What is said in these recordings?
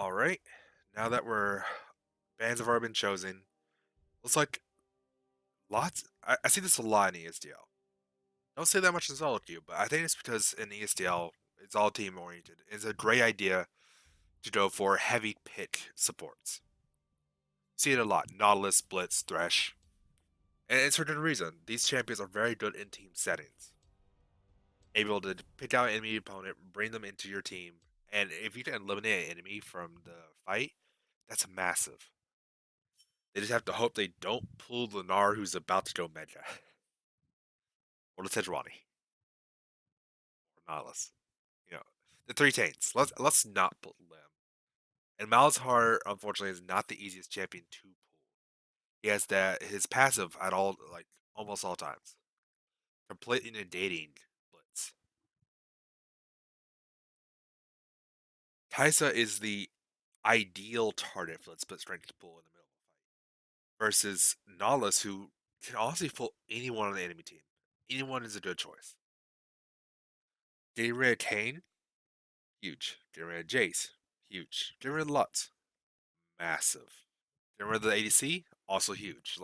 All right. Now that we're bands have already been chosen, looks like lots. I see this a lot in ESDL. Don't say that much in solo queue, but I think it's because in ESDL it's all team oriented. It's a great idea to go for heavy pick supports. See it a lot. Nautilus, Blitz, Thresh, and it's for good reason. These champions are very good in team settings, able to pick out an enemy opponent, bring them into your team, and if you can eliminate an enemy from the fight, that's massive. They just have to hope they don't pull the Gnar who's about to go Mega. Or the Sejuani. Or Nautilus. You know. The three Taints. Let's not pull them. And Malzahar, unfortunately, is not the easiest champion to pull. He has that his passive at all almost all times. Completely negating Blitz. Kaisa is the ideal target for the split strength to pull in the middle of the fight. Versus Nautilus, who can honestly pull anyone on the enemy team. Anyone is a good choice. Getting rid of Kane, huge. Getting rid of Jace, huge. Getting rid of Lutz, massive. Getting rid of the ADC, also huge.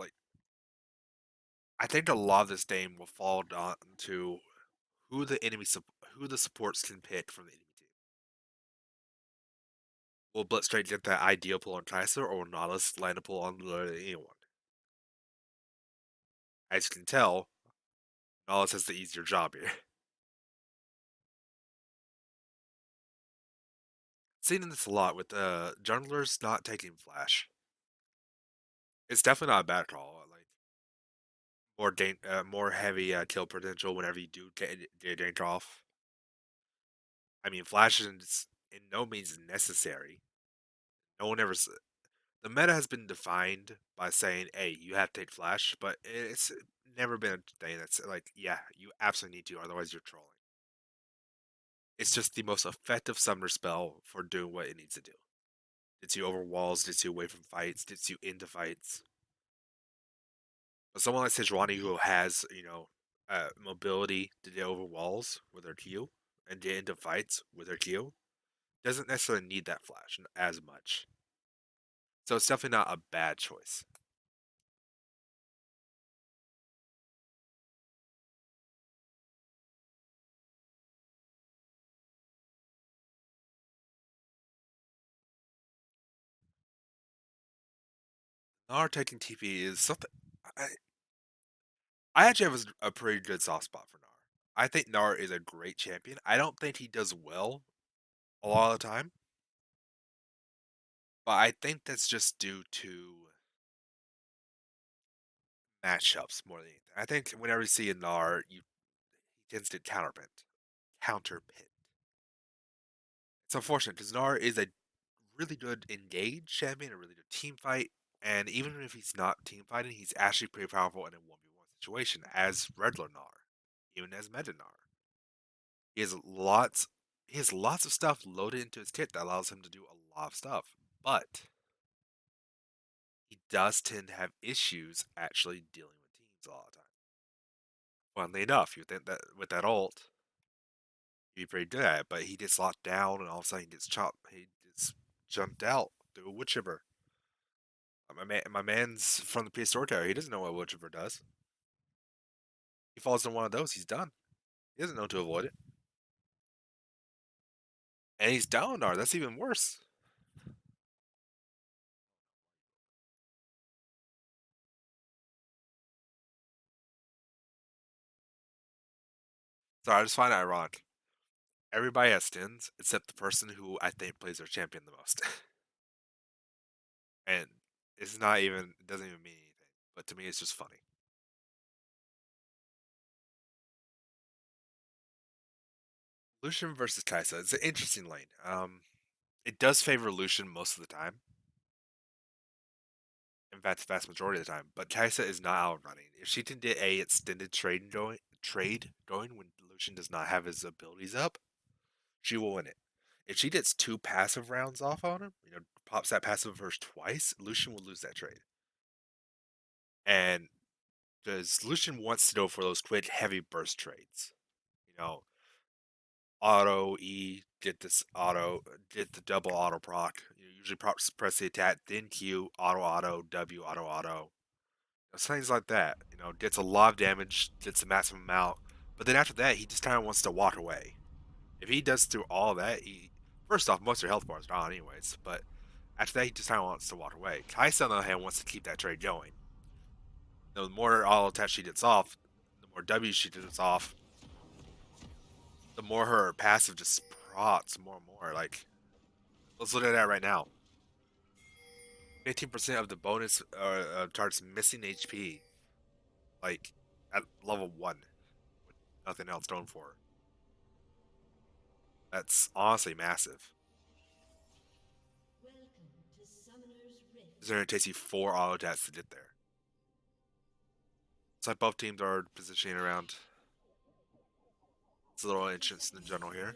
I think a lot of this game will fall down to who the supports can pick from the enemy team. Will Blitzstrike get that ideal pull on Kai'Sa, or will Nautilus land a pull on literally anyone? As you can tell, Nautilus has the easier job here. Seeing this a lot with junglers not taking flash. It's definitely not a bad call. More heavy kill potential whenever you do get a gank off. I mean, flash is in no means necessary. No one ever. The meta has been defined by saying, "Hey, you have to take flash," but it's never been a thing that's like, "Yeah, you absolutely need to, otherwise you're trolling." It's just the most effective summoner spell for doing what it needs to do. Gets you over walls, gets you away from fights, gets you into fights. But someone like Sejuani who has, mobility to get over walls with their Q and get into fights with their Q doesn't necessarily need that flash as much. So it's definitely not a bad choice. Gnar taking TP is something. I, I actually have a pretty good soft spot for Gnar. I think Gnar is a great champion. I don't think he does well a lot of the time, but I think that's just due to matchups more than anything. I think whenever you see a Gnar, he tends to counter pit. It's unfortunate because Gnar is a really good engaged champion, a really good team fight, and even if he's not team fighting, he's actually pretty powerful in a 1v1 situation as regular Gnar, even as meta Gnar. He has lots he has lots of stuff loaded into his kit that allows him to do a lot of stuff, but he does tend to have issues actually dealing with teams a lot of the time. Funnily enough, you think that with that ult, he'd be pretty good at it, but he gets locked down and all of a sudden he gets chopped. He gets jumped out through a wood chipper. My man's from the prehistoric era. He doesn't know what wood chipper does. He falls in one of those, he's done. He doesn't know to avoid it. And he's down there. That's even worse. So I just find it ironic. Everybody has stins except the person who I think plays their champion the most. And it's not even, it doesn't even mean anything. But to me, it's just funny. Lucian versus Kai'Sa. It's an interesting lane. It does favor Lucian most of the time. In fact, the vast majority of the time. But Kai'Sa is not out running. If she can get a extended trade going when Lucian does not have his abilities up, she will win it. If she gets two passive rounds off on him, pops that passive of hers twice, Lucian will lose that trade. And because Lucian wants to go for those quick, heavy burst trades. You know, auto E, get this auto, get the double auto proc. usually press the attack, then Q, auto, W, auto. Things like that. Gets a lot of damage, gets a massive amount, but then after that, he just kind of wants to walk away. If he does through all that, first off, most of your health bar is gone anyways, but after that, he just kind of wants to walk away. Kaisa, on the other hand, wants to keep that trade going. The more auto attack she gets off, the more W she gets off, the more her passive just prots more and more. Like, let's look at that right now. 15% of the bonus targets missing HP, like at level 1, with nothing else going for her. That's honestly massive. It's going to take you 4 auto attacks to get there. It's like both teams are positioning around. It's a little interesting in general here.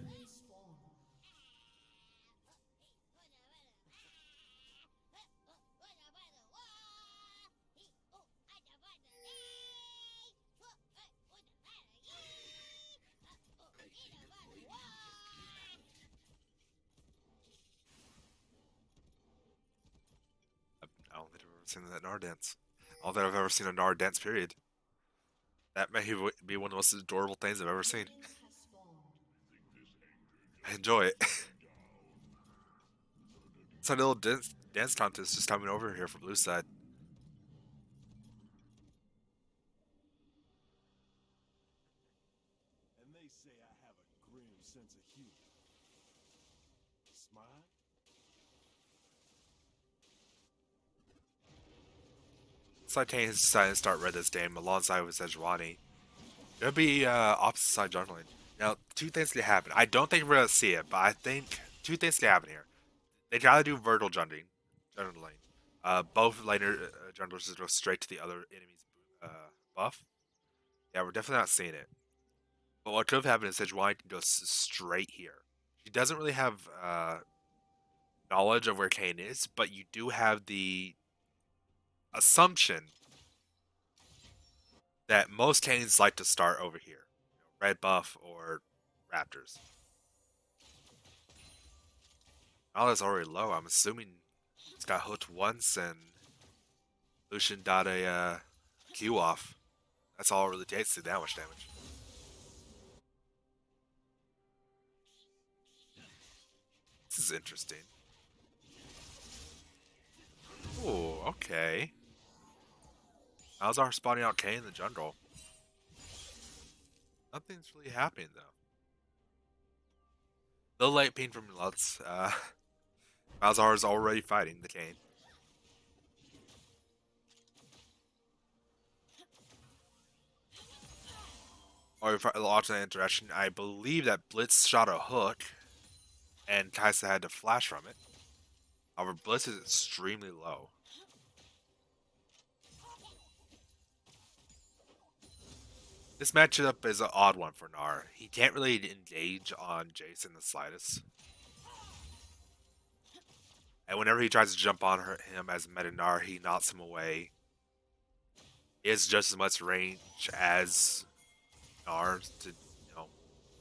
I don't think I've ever seen that Nard dance. I don't think I've ever seen a Nard dance, period. That may be one of the most adorable things I've ever seen. I enjoy it. It's a little dance contest just coming over here from blue side. And they say I have a grim sense of humor. Smile? Saitane has decided to start red this game alongside with Sejuani. It'll be opposite side jungling. Now, two things can happen. I don't think we're gonna see it, but I think two things can happen here. They try to do vertical jungling. Both laner junglers just go straight to the other enemy's buff. Yeah, we're definitely not seeing it. But what could have happened is Sejuani can go straight here. She doesn't really have knowledge of where Kane is, but you do have the assumption that most Kanes like to start over here. Red buff or Raptors. Now that's already low. I'm assuming it's got hooked once and Lucian got a Q off. That's all it really takes to do that much damage. This is interesting. Oh, okay. Malzahar spawning out Kane in the jungle. Nothing's really happening though. Little late ping from Lutz. Malzahar is already fighting the Kane. Or watching that interaction, I believe that Blitz shot a hook, and Kaisa had to flash from it. However, Blitz is extremely low. This matchup is an odd one for Gnar. He can't really engage on Jason the slightest. And whenever he tries to jump on him as Meta Gnar, he knocks him away. He has just as much range as Gnar to,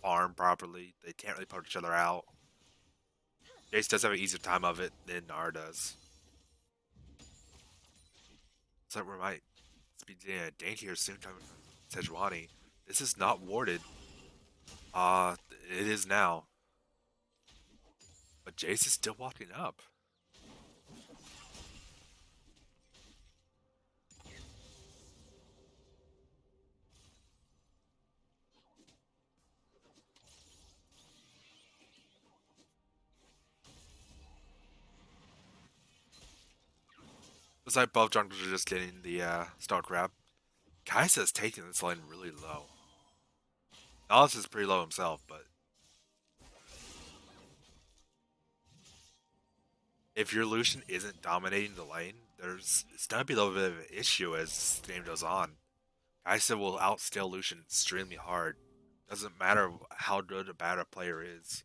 farm properly. They can't really put each other out. Jace does have an easier time of it than Gnar does. So we might be getting a dink here soon coming from Sejuani. This is not warded. It is now. But Jace is still walking up. Looks like both junglers are just getting the start grab. Kai'Sa's taking this lane really low. Nalus is pretty low himself, but if your Lucian isn't dominating the lane, it's gonna be a little bit of an issue as the game goes on. Kai'Sa will outscale Lucian extremely hard. Doesn't matter how good or bad a player is.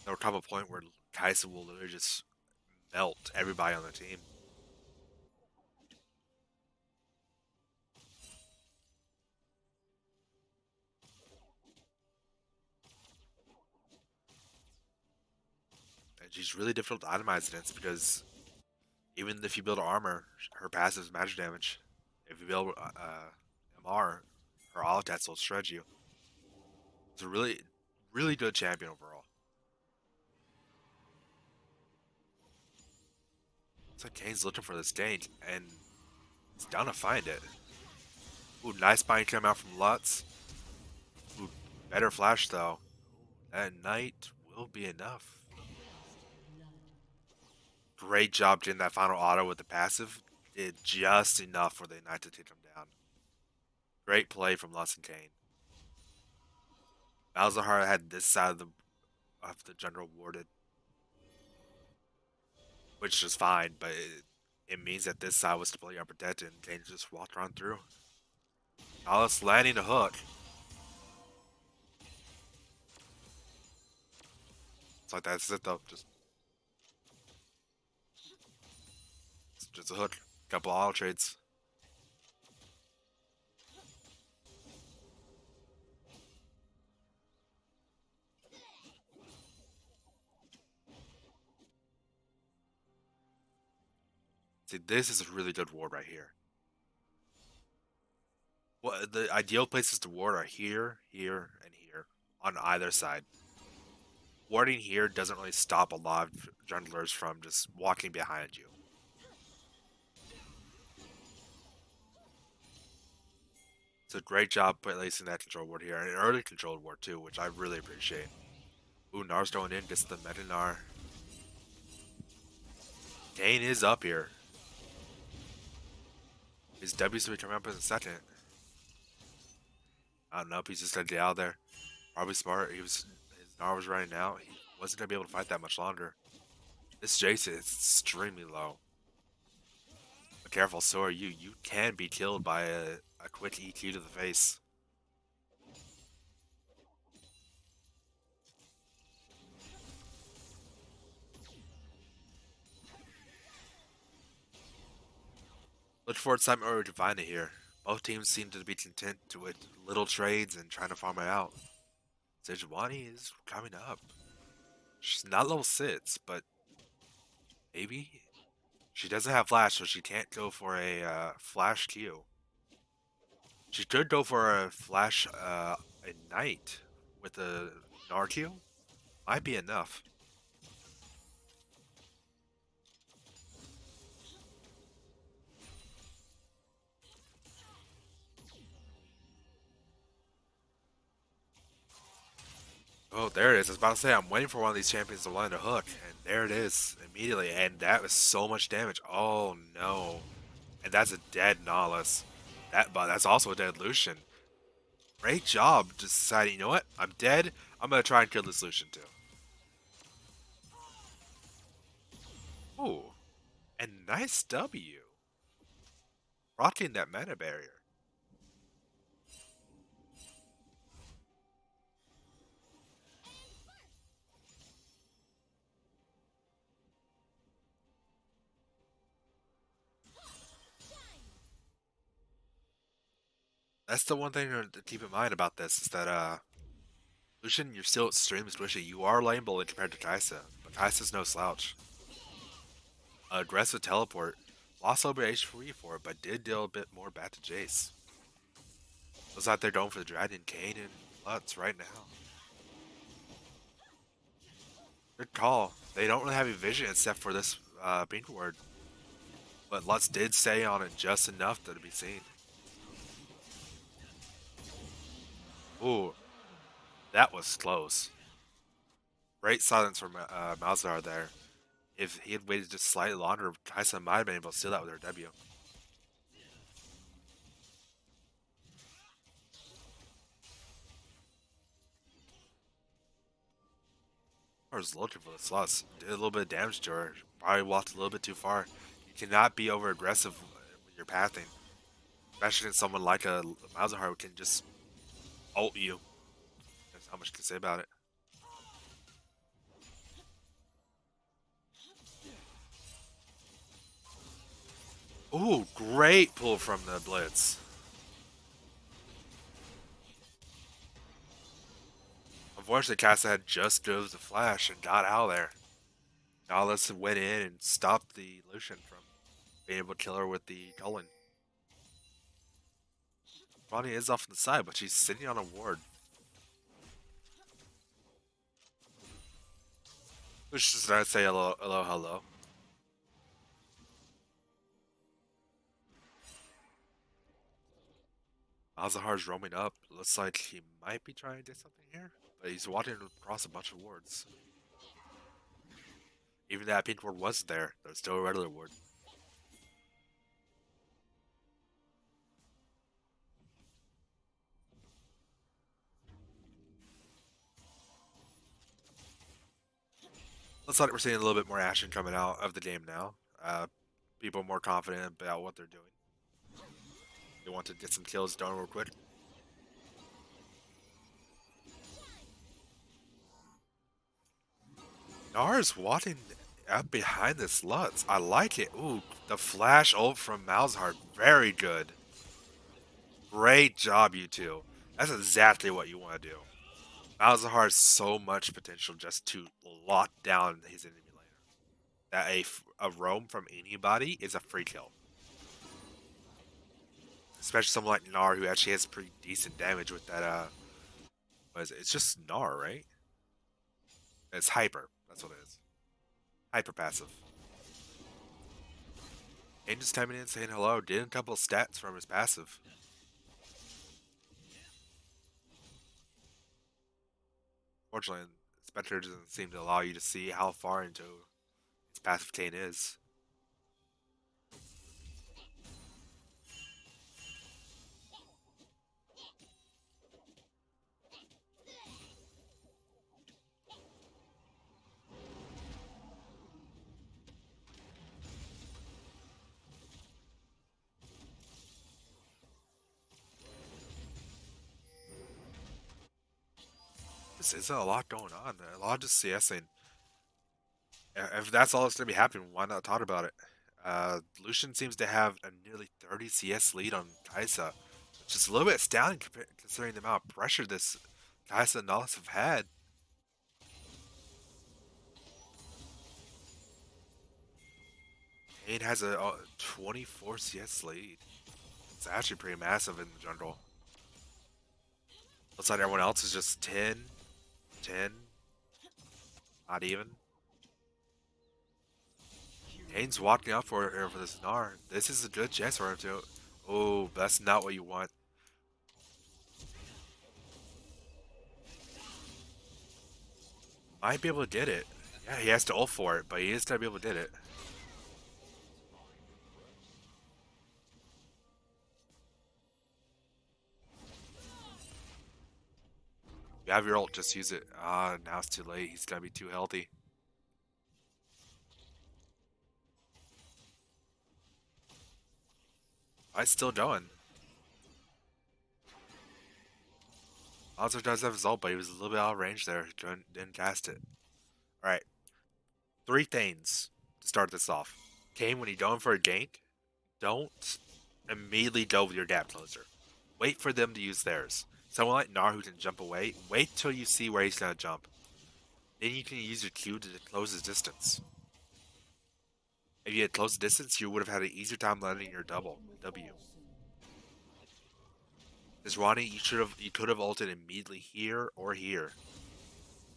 There'll come a point where Kai'Sa will literally just melt everybody on the team. she's really difficult to itemize against because even if you build armor, her passive is magic damage. If you build MR, her all attacks will shred you. It's a really good champion overall. Looks like Kane's looking for this gank, and he's down to find it. Ooh, nice bind came out from Lutz. Ooh, better flash though. That knight will be enough. Great job getting that final auto with the passive. Did just enough for the knight to take him down. Great play from Lutz and Kane. Malzahar had this side of the general warded, which is fine, but it means that this side was completely unprotected and Kane just walked on through. Alice landing a hook. It's like that's it though. Just a hook. Couple auto trades. See, this is a really good ward right here. Well, the ideal places to ward are here, here, and here on either side. Warding here doesn't really stop a lot of junglers from just walking behind you. It's a great job placing that control ward here, and an early control ward too, which I really appreciate. Ooh, Nar's going in, gets the meta Nar. Kane is up here. His W's will be coming up in a second. I don't know if he's just gonna get out there. Probably smart. His Nar was running out. He wasn't gonna be able to fight that much longer. This Jason is extremely low. But careful, so are you. You can be killed by a quick EQ to the face. Look forward to time early to find it here. Both teams seem to be content with little trades and trying to farm it out. Sejuani is coming up. She's not level 6, but maybe? She doesn't have flash, so she can't go for a flash Q. She could go for a flash ignite with a Gnar Q. Might be enough. Oh, there it is. I was about to say, I'm waiting for one of these champions to land a hook, and there it is immediately. And that was so much damage. Oh no! And that's a dead Nihilus. But that's also a dead Lucian. Great job, just deciding. You know what? I'm dead. I'm gonna try and kill this Lucian too. Ooh, and nice W. Rocking that mana barrier. That's the one thing to keep in mind about this is that Lucian, you're still extremely squishy. You are lane bully compared to Kai'Sa, but Kai'Sa's no slouch. Aggressive teleport. Lost a little bit HP for it, but did deal a bit more back to Jace. Looks like they're going for the Dragon, Kane, and Lutz right now. Good call. They don't really have a vision except for this pink ward. But Lutz did stay on it just enough to be seen. Ooh, that was close. Great silence from Malzahar there. If he had waited just slightly longer, Kai'Sa might have been able to steal that with her W. I was looking for the slots. Did a little bit of damage to her. Probably walked a little bit too far. You cannot be over aggressive when you're pathing. Especially in someone like a Malzahar who can just ult you. There's not much you can say about it. Ooh, great pull from the Blitz. Unfortunately, Kai'Sa had just drove the flash and got out of there. Nihilus went in and stopped the Lucian from being able to kill her with the Cullen. Ronnie is off on the side, but she's sitting on a ward. Lucian's just trying to say hello, hello, hello. Malzahar's roaming up. Looks like he might be trying to do something here, but he's walking across a bunch of wards. Even that pink ward wasn't there. There's still a regular ward. Looks like we're seeing a little bit more action coming out of the game now. People more confident about what they're doing. They want to get some kills done real quick. Nara's walking up behind this Lutz. I like it. Ooh, the flash ult from Malzahar. Very good. Great job, you two. That's exactly what you want to do. Malzahar has so much potential just to lock down his enemy laner. That a roam from anybody is a free kill. Especially someone like Gnar who actually has pretty decent damage with that, what is it? It's just Gnar, right? It's hyper. That's what it is. Hyper passive. And just coming in saying hello, did a couple of stats from his passive. Fortunately, Spectre doesn't seem to allow you to see how far into his passive Kane is. This is a lot going on. A lot of just CSing. If that's all that's going to be happening, why not talk about it? Lucian seems to have a nearly 30 CS lead on Kaisa, which is a little bit astounding considering the amount of pressure this Kaisa and Nalus have had. Kane has a 24 CS lead. It's actually pretty massive in the jungle. Looks like everyone else is just 10, 10, not even. Kane's walking up for this Gnar. This is a good chance for him to. Oh, that's not what you want. Might be able to get it. Yeah, he has to ult for it, but he is gonna be able to get it. You have your ult, just use it. Ah, now it's too late. He's gonna be too healthy. Fight's still going. Alonso does have his ult, but he was a little bit out of range there. Didn't cast it. Alright. Three things to start this off. Kane, when you're going for a gank, don't immediately go with your gap closer. Wait for them to use theirs. Someone like Gnar who can jump away, wait till you see where he's gonna jump. Then you can use your Q to close his distance. If you had closed the distance, you would have had an easier time landing your W. This Ronnie, you could have ulted immediately here or here.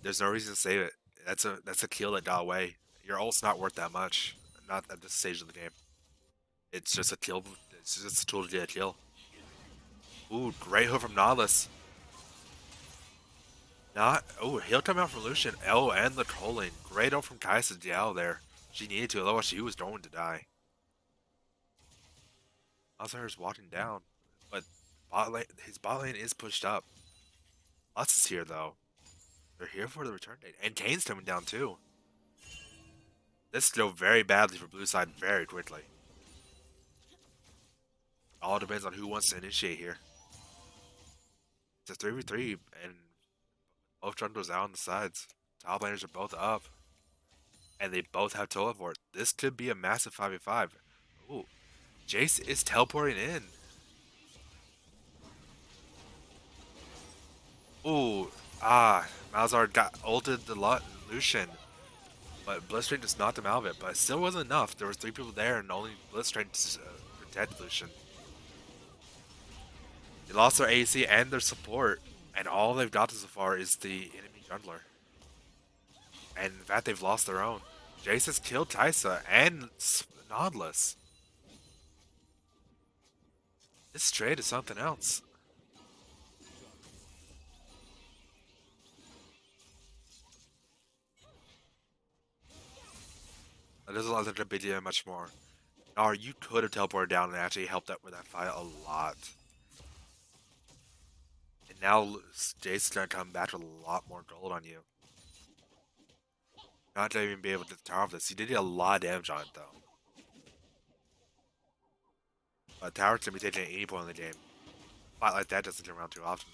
There's no reason to save it. That's a kill that got away. Your ult's not worth that much. Not at this stage of the game. It's just a kill. It's just a tool to get a kill. Ooh, great hook from Nautilus. Not. Oh, he'll come out from Lucian. Oh, and the Colin. Great ult from Kaisa Diao there. She needed to, otherwise she was going to die. Azar's walking down, but his bot lane is pushed up. Lutz is here though. They're here for the return date, and Kane's coming down too. This could go very badly for blue side very quickly. All depends on who wants to initiate here. It's a 3v3, and both junglers out on the sides. Top laners are both up, and they both have teleport. This could be a massive 5v5. Ooh, Jace is teleporting in. Ooh, Malzahar got ulted the Lucian. But Blitzstring just knocked him out of it, but it still wasn't enough. There was 3 people there and only Blitzstring to protect Lucian. They lost their AC and their support, and all they've gotten so far is the enemy jungler. And in fact, they've lost their own. Jace has killed Tysa and Nautilus. This trade is something else. That doesn't look like a big deal much more. Or you could have teleported down and actually helped out with that fight a lot. And now Jace's gonna come back with a lot more gold on you. Not to even be able to tower off this. He did a lot of damage on it though. But tower's gonna be taken at any point in the game. A fight like that doesn't come around too often.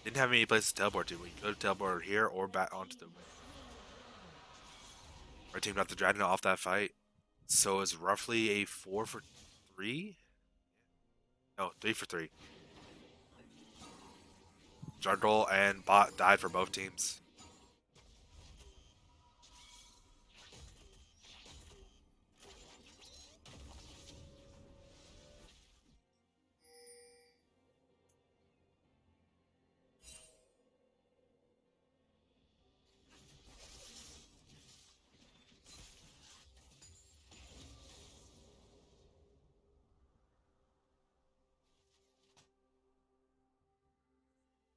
Didn't have any places to teleport to. We could have teleported here or back onto the wing. Our team got the Dragon off that fight. So it's roughly a 4 for 3? No, 3 for 3. Jungle and bot died for both teams.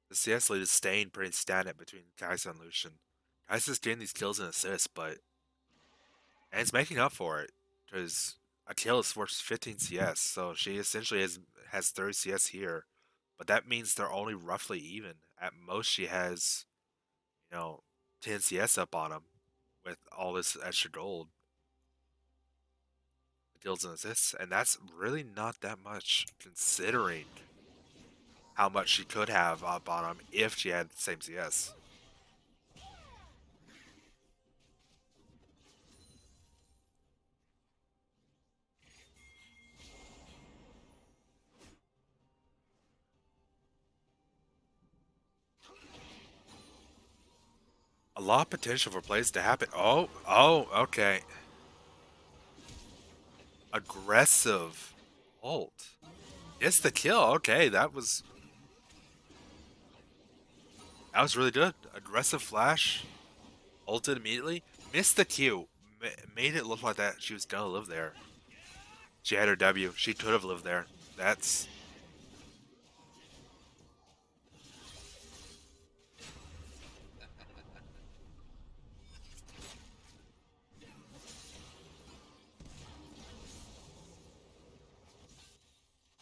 The CS lead is staying pretty stagnant between Kai'Sa and Lucian. Kai'Sa's getting these kills and assists, and it's making up for it because Achilles works 15 CS, so she essentially has 30 CS here, but that means they're only roughly even. At most, she has 10 CS up on him with all this extra gold, kills and assists, and that's really not that much considering how much she could have up on him if she had the same CS. A lot of potential for plays to happen. Oh, okay. Aggressive ult. It's the kill. Okay, that was really good. Aggressive flash, ulted immediately. Missed the Q. Made it look like that she was gonna live there. She had her W. She could have lived there. That's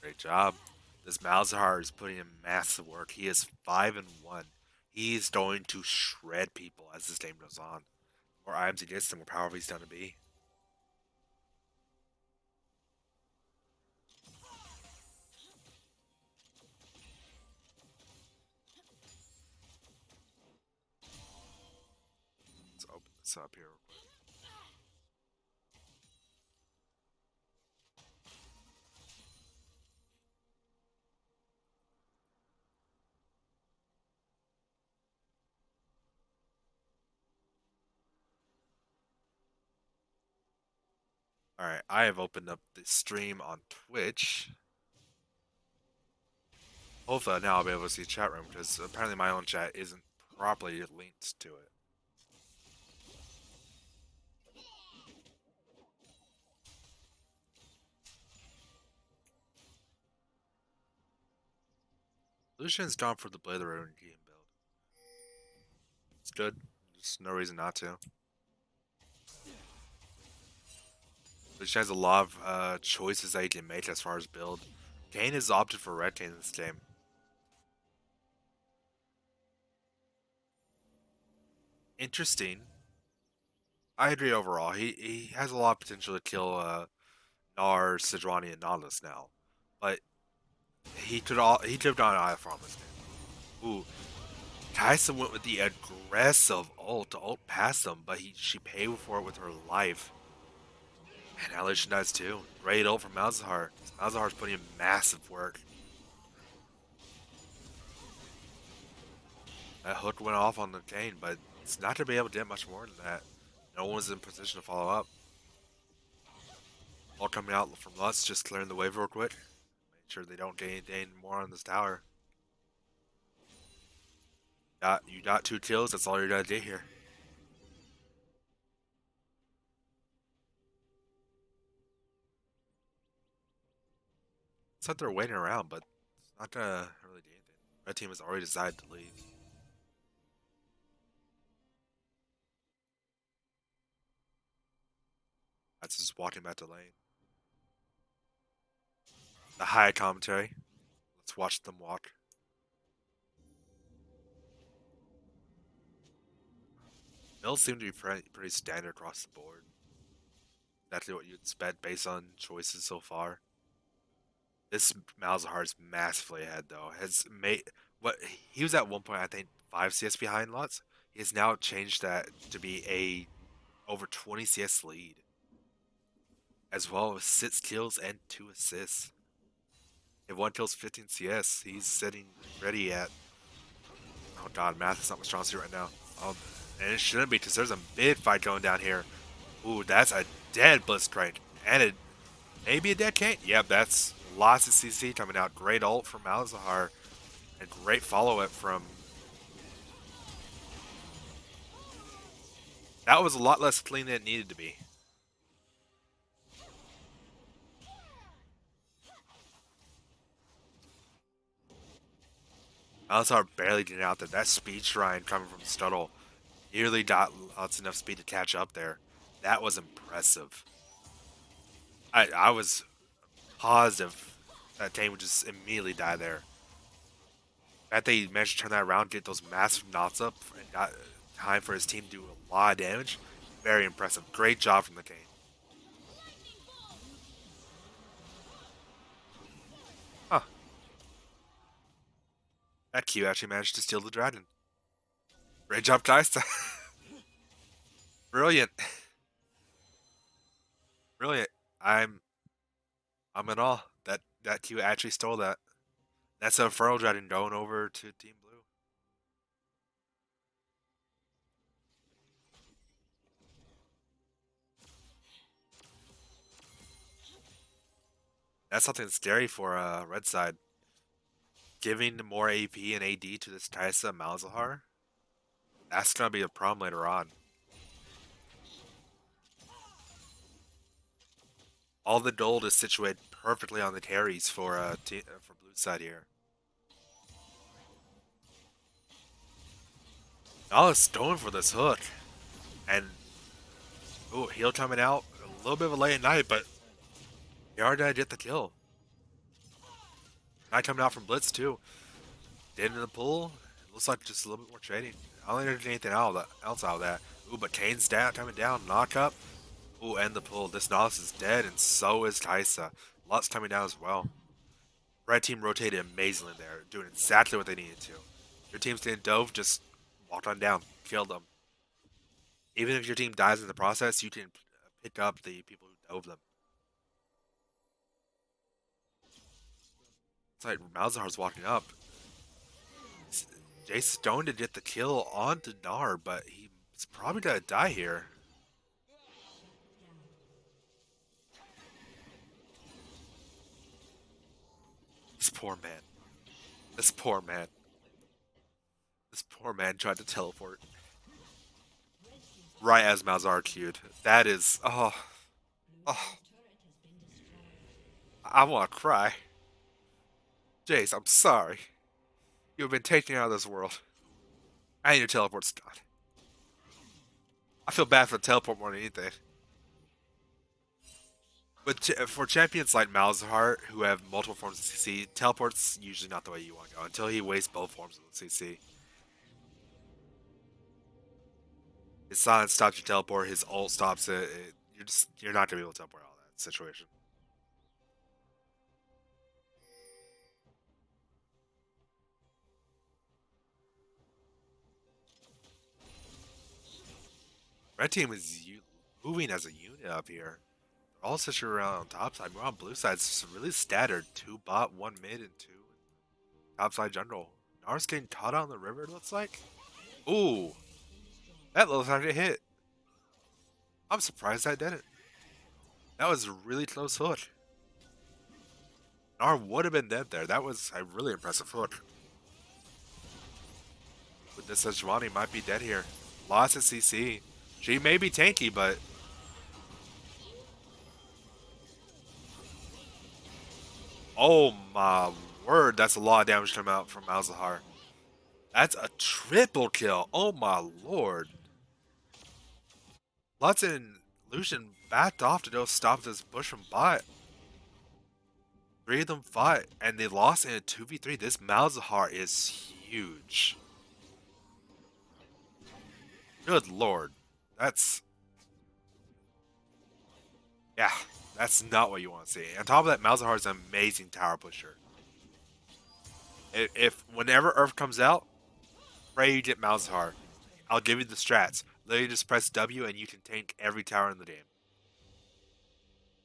great job. This Malzahar is putting in massive work. He is 5-1. He's going to shred people as this game goes on. The more items he gets, the more powerful he's going to be. Let's open this up here real quick. Alright, I have opened up the stream on Twitch. Hopefully now I'll be able to see chat room because apparently my own chat isn't properly linked to it. Lucian's gone for the Blade Ruin game build. It's good. There's no reason not to. Lucian has a lot of choices that he can make as far as build. Kane has opted for Red Kane in this game. Interesting. I agree overall. He has a lot of potential to kill Nar, Sejuani, and Nautilus now. But he could have done either from this game. Ooh, Tyson went with the aggressive ult to ult past him, but she paid for it with her life. And Annihilation dies too. Great ult from Malzahar. Malzahar's putting in massive work. That hook went off on the Kane, but it's not to be able to get much more than that. No one's in position to follow up. All coming out from Lutz, just clearing the wave real quick. Make sure they don't gain more on this tower. You got 2 kills, that's all you gotta do here. It's like they're waiting around, but it's not gonna really do anything. Red team has already decided to leave. That's just walking back to lane. The high commentary. Let's watch them walk. Builds seem to be pretty standard across the board. Exactly what you'd expect based on choices so far. This Malzahar is massively ahead though. Has made what he was at one point I think 5 CS behind Lutz. He has now changed that to be a over 20 CS lead, as well as 6 kills and 2 assists. If one kills 15 CS, he's sitting ready at. Oh god, math is not my strong suit right now. And it shouldn't be because there's a big fight going down here. Ooh, that's a dead Blitzcrank. And it maybe a dead Kane. Yep, that's lots of CC coming out. Great ult from Malzahar. And great follow up from. That was a lot less clean than it needed to be. Malzahar barely getting out there. That speed shrine coming from Stuttle nearly got lots enough speed to catch up there. That was impressive. I was positive that Kane would just immediately die there. That they managed to turn that around, get those massive knots up, and got time for his team to do a lot of damage. Very impressive. Great job from the Kane. Huh. That Q actually managed to steal the dragon. Great job, guys. Brilliant. Brilliant. I'm I'm in awe. That Q actually stole that. That's a Inferno Dragon going over to Team Blue. That's something scary for Red Side. Giving more AP and AD to this Tysa Malzahar, that's gonna be a problem later on. All the gold is situated perfectly on the carries for Blue Side here. Dallas going for this hook, and ooh, heal coming out a little bit of a late night, but he already did get the kill. Night coming out from Blitz too. Dead in the pool. It looks like just a little bit more trading. I don't think there's anything else out of that. Ooh, but Kane's down, coming down, knock up. Ooh, and the pull. This Nautilus is dead, and so is Kaisa. Lutz coming down as well. Red team rotated amazingly there, doing exactly what they needed to. Your team's getting dove, just walk on down, kill them. Even if your team dies in the process, you can pick up the people who dove them. It's like Malzahar's walking up. Jace Stone to get the kill on Dinar, but he's probably gonna die here. This poor man. This poor man. This poor man tried to teleport. Right as Malzahar queued. That is, oh, I want to cry. Jace, I'm sorry. You have been taken out of this world. And your teleport's gone. I feel bad for the teleport more than anything. But for champions like Malzahar, who have multiple forms of CC, teleport's usually not the way you want to go until he wastes both forms of the CC. His silence stops your teleport, his ult stops it. You're not gonna be able to teleport out of that situation. Red team is moving as a unit up here. All situated around on top side. We're on blue side. It's really scattered. 2 bot, 1 mid, and 2 top side jungle. Nars getting caught on the river, it looks like. Ooh, that looks like a hit. I'm surprised that didn't. That was a really close hook. Nar would have been dead there. That was a really impressive hook. With this Sejuani might be dead here. Lost at CC. She may be tanky, but oh my word, that's a lot of damage coming out from Malzahar. That's a triple kill. Oh my lord. Lutz and Lucian backed off to go stop this push from bot. 3 of them fought, and they lost in a 2v3. This Malzahar is huge. Good lord. That's... yeah, that's not what you want to see. On top of that, Malzahar is an amazing tower pusher. If whenever Earth comes out, pray you get Malzahar. I'll give you the strats. Literally just press W and you can tank every tower in the game.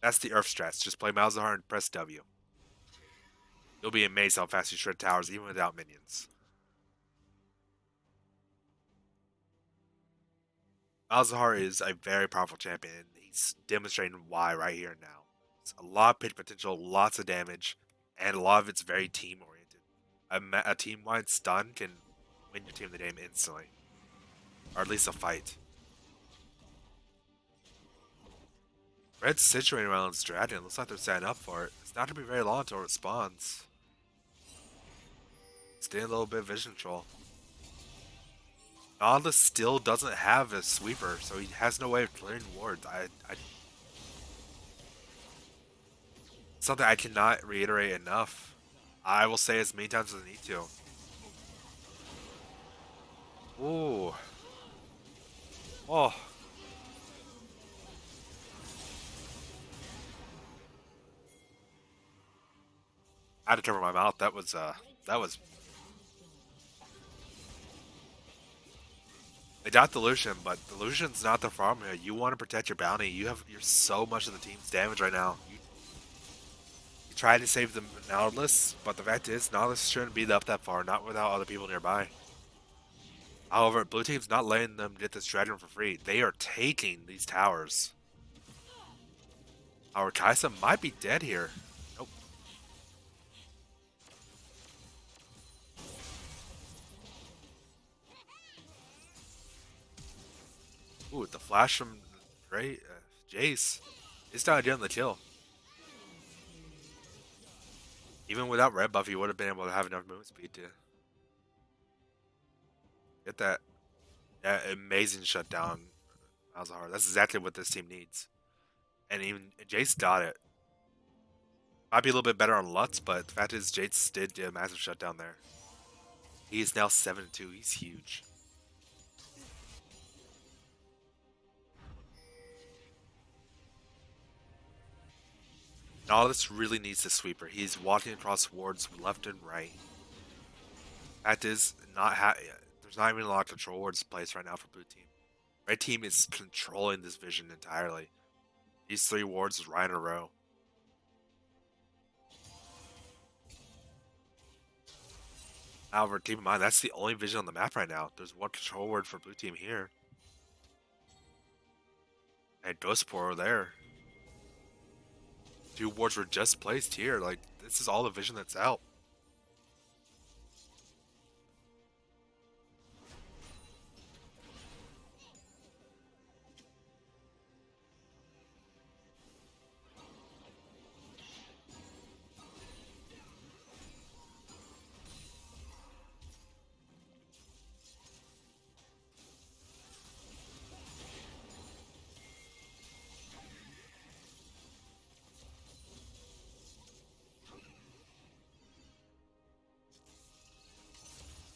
That's the Earth strats. Just play Malzahar and press W. You'll be amazed how fast you shred towers even without minions. Malzahar is a very powerful champion, and he's demonstrating why right here and now. It's a lot of pitch potential, lots of damage, and a lot of it's very team oriented. A team-wide stun can win your team the game instantly, or at least a fight. Red's situated around this dragon. Looks like they're setting up for it. It's not going to be very long until it spawns. It's getting a little bit of vision control. Nautilus still doesn't have a sweeper, so he has no way of clearing wards. Something I cannot reiterate enough. I will say as many times as I need to. Ooh. Oh. I had to cover my mouth. That was they got the Lucian, but the Lucian's not the farm here. You want to protect your bounty. You're so much of the team's damage right now. You try to save the Nautilus, but the fact is Nautilus shouldn't be up that far, not without other people nearby. However, blue team's not letting them get this dragon for free. They are taking these towers. Our Kaisa might be dead here. Nope. Ooh, the flash from Jace. It's not getting the kill. Even without red buff, he would have been able to have enough movement speed to get that amazing shutdown. Malzahar. That's exactly what this team needs. And even Jace got it. Might be a little bit better on Lutz, but the fact is Jace did get a massive shutdown there. He is now 7-2. He's huge. Nautilus really needs the sweeper. He's walking across wards left and right. Fact is, there's not even a lot of control wards in place right now for blue team. Red team is controlling this vision entirely. These 3 wards is right in a row. However, keep in mind, that's the only vision on the map right now. There's 1 control ward for blue team here. And Ghost Pour there. 2 wards were just placed here. Like, this is all the vision that's out.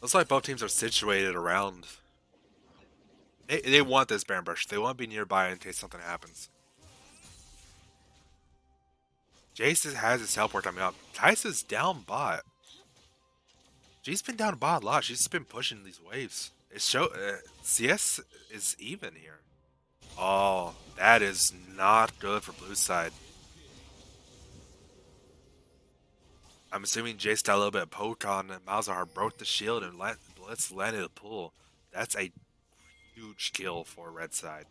Looks like both teams are situated around. They want this Baron Brush. They want to be nearby in case something happens. Jace has his teleport coming up. Kaisa's down bot. She's been down bot a lot. She's just been pushing these waves. CS is even here. Oh, that is not good for blue side. I'm assuming Jace got a little bit of poke on and Malzahar broke the shield and Blitz landed a pull. That's a huge kill for red side.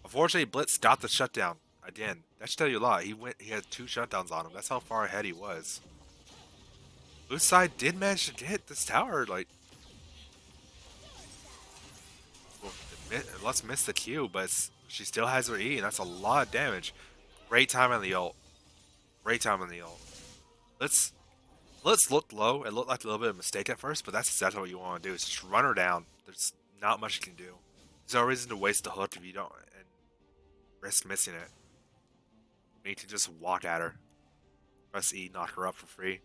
Unfortunately, Blitz got the shutdown again. That should tell you a lot. He had 2 shutdowns on him. That's how far ahead he was. Blue side did manage to get this tower. Like, well, let's miss the Q, but she still has her E, and that's a lot of damage. Great time on the ult. Great time on the ult. Let's let's look low. It looked like a little bit of a mistake at first, but that's exactly what you want to do. Is just run her down. There's not much you can do. There's no reason to waste the hook if you don't and risk missing it. You need to just walk at her. Press E, knock her up for free.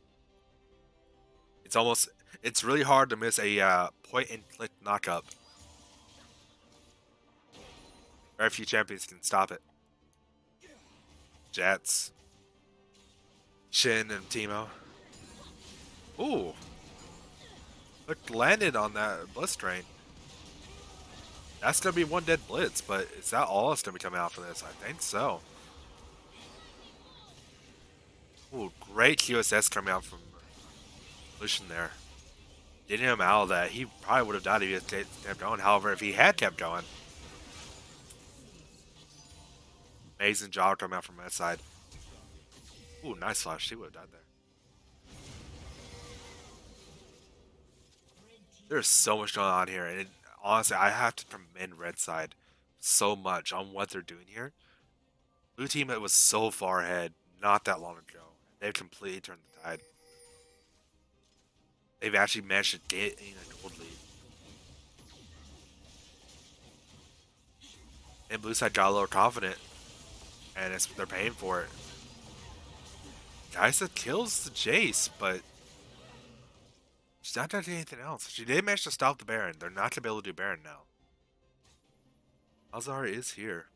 It's really hard to miss a point and click knock up. Very few champions can stop it. Jets, Shin, and Teemo. Ooh, look, landed on that Blitz train. That's gonna be one dead Blitz, but is that all that's gonna be coming out for this? I think so. Ooh, great QSS coming out from Lucian there. Getting him out of that, he probably would have died if he had kept going. However, if he had kept going, amazing job coming out from that side. Ooh, nice flash. He would have died there. There's so much going on here, and honestly, I have to commend Red Side so much on what they're doing here. Blue team it was so far ahead not that long ago. They've completely turned the tide. They've actually managed to get in a gold lead. And Blue Side got a little confident, and they're paying for it. Kaisa kills the Jace, but she's not gonna do anything else. She did manage to stop the Baron. They're not gonna be able to do Baron now. Alzar is here.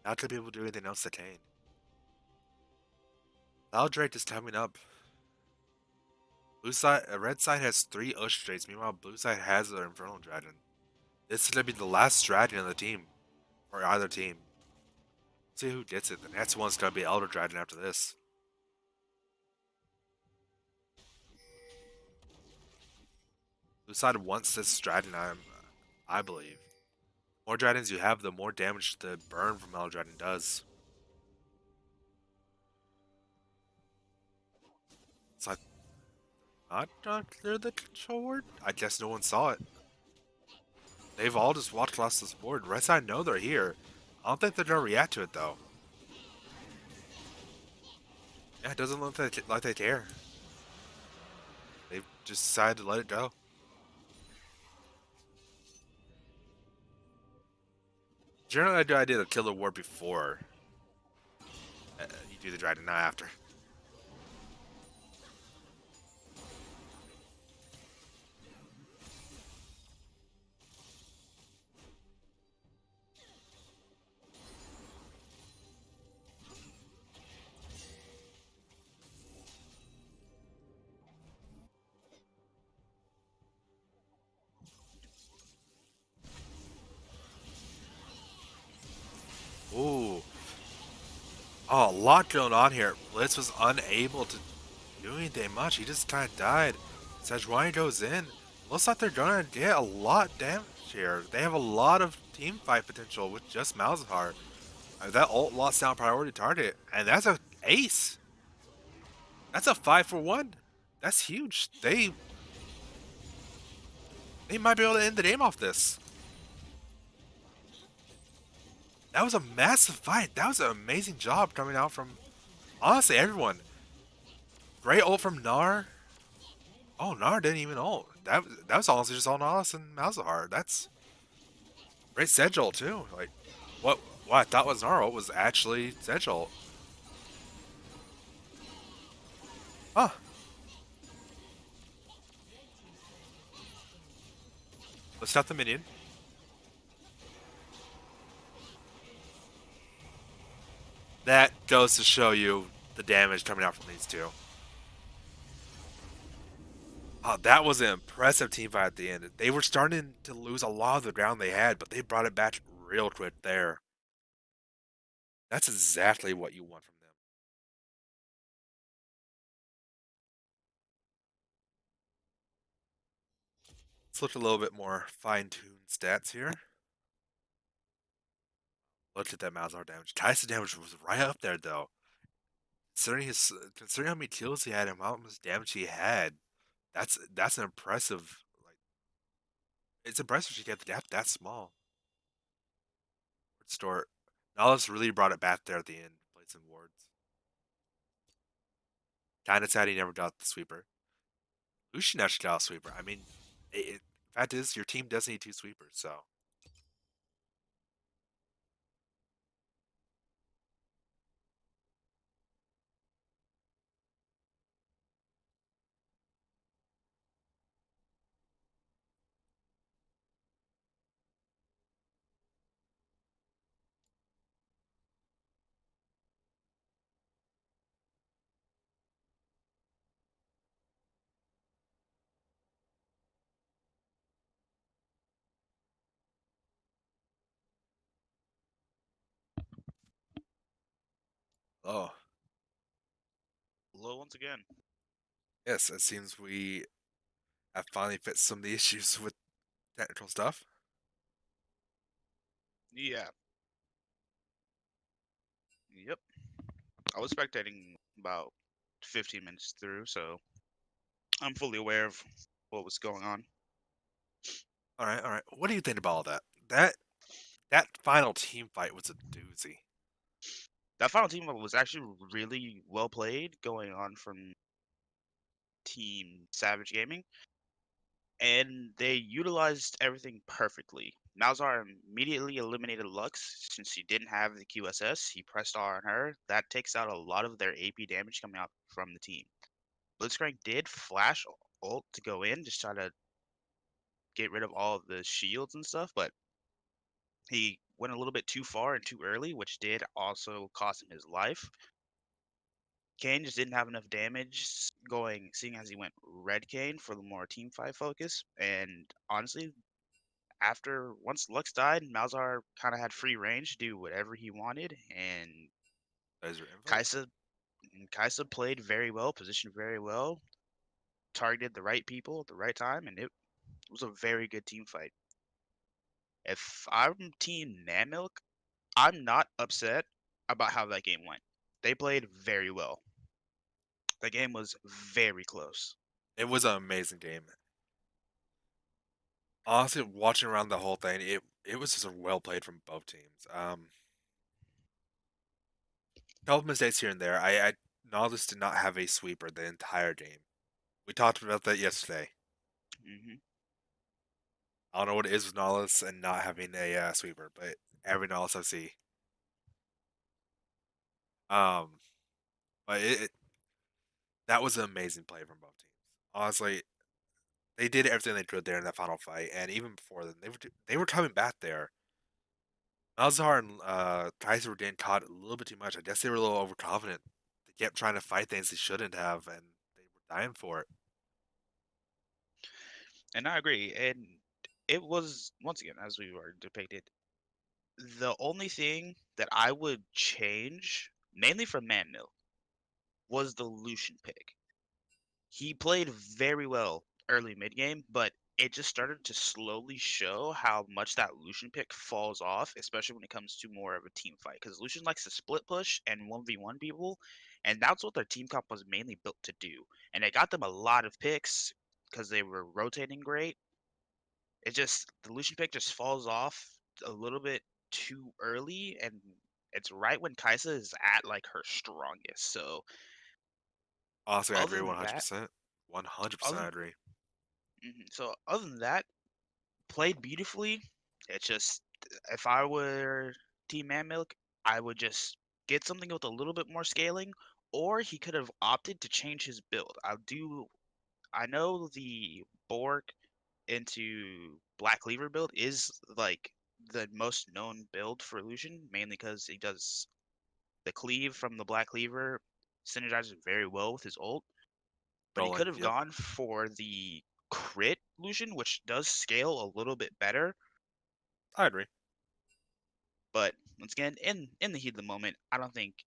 Not gonna be able to do anything else to Kane. Valdrake is coming up. Red side has 3 Ostrades, meanwhile blue side has their Infernal Dragon. This is gonna be the last dragon on the team, or either team. Let's see who gets it. The next one's gonna be Elder Dragon after this. Blue side wants this dragon, I believe. The more dragons you have, the more damage the burn from Elder Dragon does. It's like not gonna clear the control ward? I guess no one saw it. They've all just walked across this board. Red side know they're here. I don't think they're gonna react to it though. Yeah, it doesn't look like they care. They've just decided to let it go. Generally, I do idea to kill the ward before you do the dragon, not after. Ooh. Oh, a lot going on here. Blitz was unable to do anything much. He just kind of died. Sejuani goes in. Looks like they're gonna get a lot damage here. They have a lot of team fight potential with just Malzahar. That ult lost down priority target, and that's a ace. That's a 5-for-1. That's huge. They might be able to end the game off this. That was a massive fight. That was an amazing job coming out from, honestly, everyone. Great ult from Gnar. Oh, Gnar didn't even ult. That was honestly just all Nautilus and Malzahar. That's great Sedge ult too. Like, what I thought was Gnar ult was actually Sedge ult. Huh. Let's stop the minion. That goes to show you the damage coming out from these two. That was an impressive team fight at the end. They were starting to lose a lot of the ground they had, but they brought it back real quick there. That's exactly what you want from them. Let's look a little bit more fine-tuned stats here. Look at that Malzahar damage. Tyson damage was right up there though. Considering how many kills he had and how much damage he had, that's an impressive. Like it's impressive to get the gap that small. Store. Nallis really brought it back there at the end. Played some wards. Kind of sad he never got the sweeper. Lucian actually got a sweeper. I mean, fact is, your team does need two sweepers, so. Oh, Hello once again. yes, it seems we have finally fixed some of the issues with technical stuff. Yeah. Yep. I was spectating about 15 minutes through, so I'm fully aware of what was going on. All right, all right. What do you think about all that? That final team fight was a doozy. That final team was actually really well played, going on from Team Savage Gaming, and they utilized everything perfectly. Malzar immediately eliminated Lux since she didn't have the QSS. He pressed R on her. That takes out a lot of their AP damage coming out from the team. Blitzcrank did flash ult to go in, just try to get rid of all of the shields and stuff, but he went a little bit too far and too early, which did also cost him his life. Kane just didn't have enough damage going, seeing as he went red Kane for the more team fight focus. And honestly, after once Lux died, Malzahar kind of had free range to do whatever he wanted, and That is your invite. Kaisa Kaisa played very well, positioned very well, targeted the right people at the right time, and it was a very good team fight. If I'm Team Manmilk, I'm not upset about how that game went. They played very well. The game was very close. It was an amazing game. Honestly, watching around the whole thing, it was just well played from both teams. Couple mistakes here and there. I Nautilus did not have a sweeper the entire game. We talked about that yesterday. Hmm. I don't know what it is with Nautilus and not having a sweeper, but every Nautilus I see. Um, but that was an amazing play from both teams. Honestly, they did everything they could there in that final fight, and even before then, they were coming back there. Malzahar and Kaiser were getting caught a little bit too much. I guess they were a little overconfident. They kept trying to fight things they shouldn't have, and they were dying for it. And I agree. And it was, once again, as we were depicted, the only thing that I would change, mainly from Manmilk, was the Lucian pick. He played very well early mid game, but it just started to slowly show how much that Lucian pick falls off, especially when it comes to more of a team fight. Because Lucian likes to split push and 1v1 people, and that's what their team comp was mainly built to do. And it got them a lot of picks because they were rotating great. It just, the Lucian pick just falls off a little bit too early, and it's right when Kaisa is at like her strongest. So Honestly, I other agree than that, 100%. 100% I other agree. so other than that, played beautifully. It's just if I were Team Manmilk, I would just get something with a little bit more scaling, or he could have opted to change his build. I know the Borg into Black Cleaver build is like the most known build for Lucian, mainly because he does the cleave from the Black Cleaver synergizes very well with his ult. but he could Rolling, have yep. gone for the crit Lucian, which does scale a little bit better. I agree. But once again, in the heat of the moment, I don't think,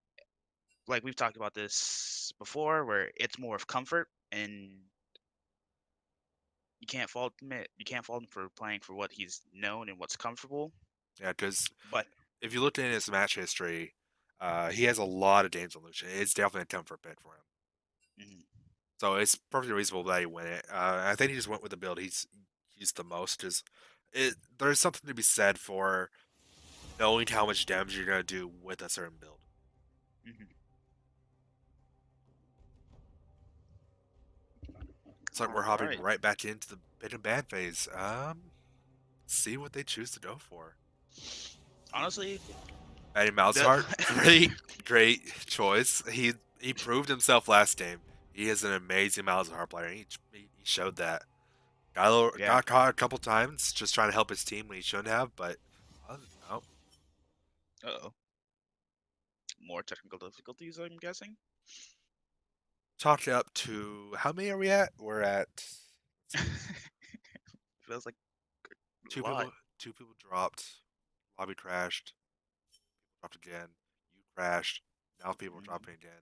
like we've talked about this before, where it's more of comfort, and you can't fault him for playing for what he's known and what's comfortable. Yeah, because But if you look in his match history, he has a lot of games on Lucian. It's definitely a comfort pick for him. mhm, So it's perfectly reasonable that he win it. I think he just went with the build he's used the most. Is it? There's something to be said for knowing how much damage you're gonna do with a certain build. mhm. It's like All we're hopping right. right back into the bid and ban phase. See what they choose to go for. Honestly, Eddie Mouse the great choice. He proved himself last game. He is an amazing Malzahar player. He showed that. yeah. Got caught a couple times just trying to help his team when he shouldn't have, but no. Uh-oh. More technical difficulties, I'm guessing. Chalked it up to how many are we at? We're at let's see. Feels like a Two lot. people two people dropped. Lobby crashed. Dropped again. You crashed. Now people are Mhm. dropping again.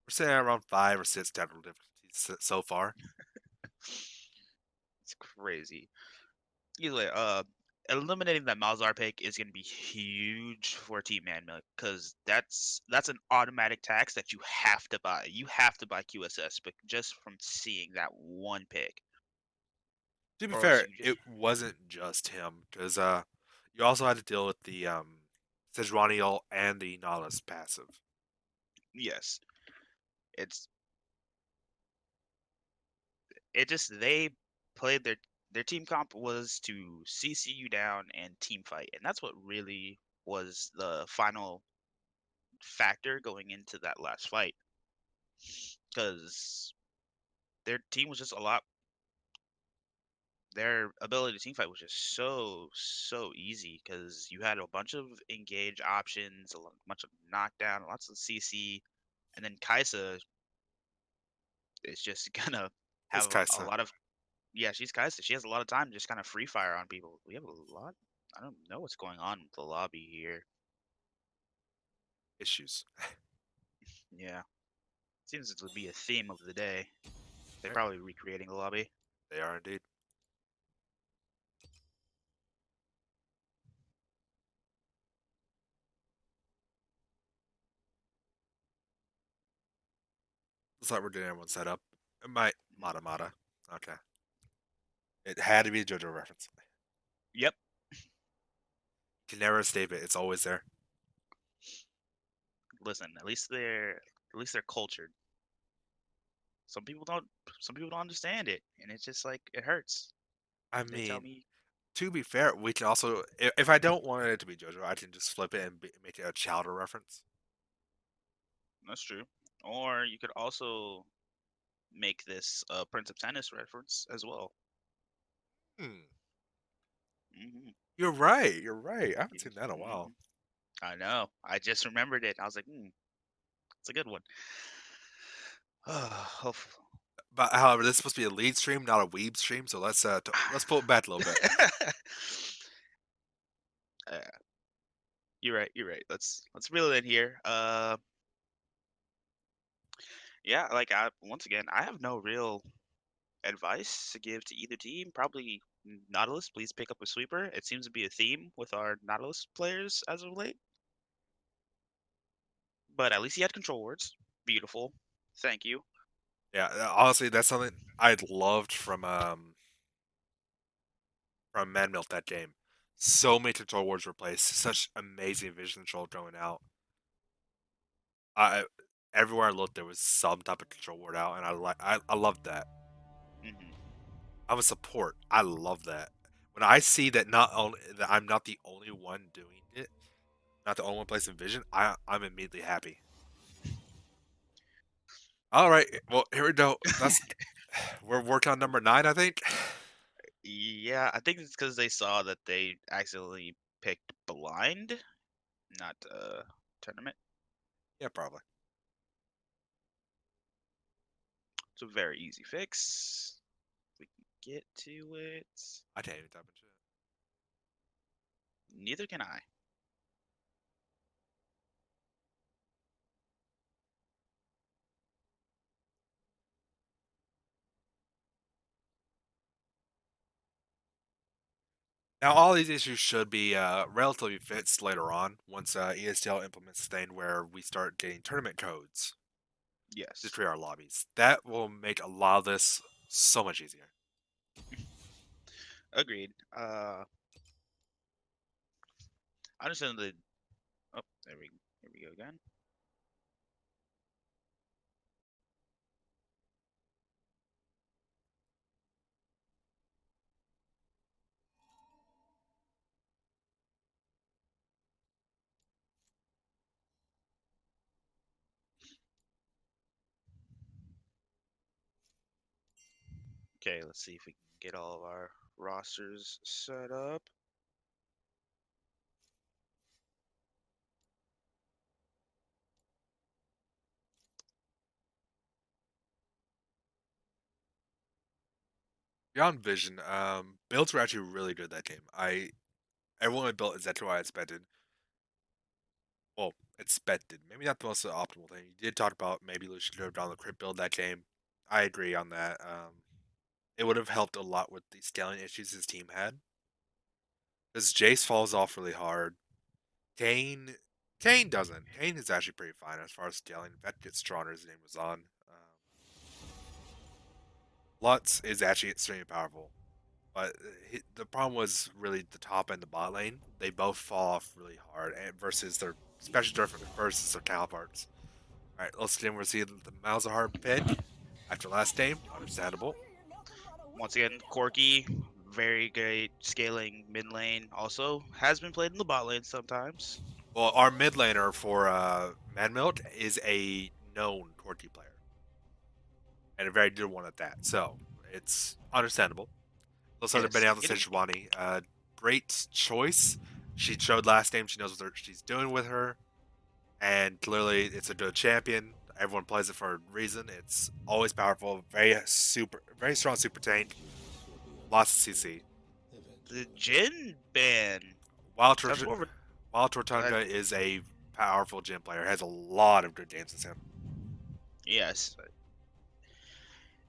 We're sitting at around 5 or 6 technical difficulties so far. It's crazy. Either way, eliminating that Malzar pick is going to be huge for Team Manmilk because that's an automatic tax that you have to buy. You have to buy QSS, but just from seeing that one pick, To be or else fair, you just it wasn't just him because you also had to deal with the Sejuani and the Nautilus passive. yes, it's it just they played their team comp was to CC you down and team fight, and that's what really was the final factor going into that last fight because their team was just a lot their ability to team fight was just so easy because you had a bunch of engage options, bunch of knockdown, lots of CC, and then Kaisa is just gonna It's have a Kaisa lot of yeah, she's Kaisa. She has a lot of time to just kind of free fire on people. We have a lot. I don't know what's going on with the lobby here. issues. Yeah, seems to be a theme of the day. They're Right, probably recreating the lobby. they are indeed. Looks like we're getting everyone set up. It might Mhm. Mata Mata. Okay, it had to be a JoJo reference. Yep. You can never escape it. It's always there. Listen, at least they're cultured. Some people don't some people don't understand it, and it's just like it hurts. I They tell mean, me to be fair, we can also if I don't want it to be JoJo, I can just flip it and make it a Chowder reference. that's true. Or you could also make this a Prince of Tennis reference as well. Hmm. hmm You're right. You're right. I haven't seen that in a while. hmm I know. I just remembered it. I was like, it's a good one. Oh, But however, this is supposed to be a lead stream, not a weeb stream. So let's pull it back a little bit. uh, you're right. You're right. Let's reel it in here. Yeah. Like I once again, I have no real advice to give to either team. Probably Nautilus. Please pick up a sweeper. It seems to be a theme with our Nautilus players as of late. But at least he had control words. Beautiful. Thank you. Yeah, honestly, that's something I loved from Manmilk that game. So many control words were placed. Such amazing vision control going out. I everywhere I looked, there was some type of control word out, and I loved that. hmm I'm a support. I love that. When I see that not only that I'm not the only one doing it, not the only one placing vision, I'm immediately happy. All right, well here we go. That's we're working on number 9, I think. Yeah, I think it's because they saw that they accidentally picked blind, not tournament. Yeah, probably. It's a very easy fix. We can get to it. I can't even type in shit. Neither can I. Now, all these issues should be relatively fixed later on once ESDL implements a thing where we start getting tournament codes to Yes. create our lobbies. That will make a lot of this so much easier. Agreed. I understand the. Oh, there we go again. Okay, let's see if we can get all of our rosters set up. Beyond Vision, builds were actually really good that game. Everyone built exactly what I expected. Well, expected. Maybe not the most optimal thing. You did talk about maybe we should have done the crit build that game. I agree on that. It would have helped a lot with the scaling issues his team had. Because Jace falls off really hard. Kane, Kane doesn't. Kane is actually pretty fine as far as scaling. That gets stronger as the game was on. Lutz is actually extremely powerful. But the problem was really the top and the bot lane. They both fall off really hard, and versus their especially different versus their counterparts. All right, let's again. We're seeing the Malzahar pick after last game. Understandable. Once again, Corky, very great scaling mid lane. Also has been played in the bot lane sometimes. Well, our mid laner for Manmilk is a known Corki player, and a very good one at that. So it's understandable. Let's start Yes, betting on the getting Sejuani. Great choice. She showed last game she knows what she's doing with her, and clearly it's a good champion. Everyone plays it for a reason. It's always powerful, very strong super tank, lots of CC. the Jin ban. Wild, Sounds more of a Wild uh, Tortunga is a powerful gym player. Has a lot of good games with him. yes.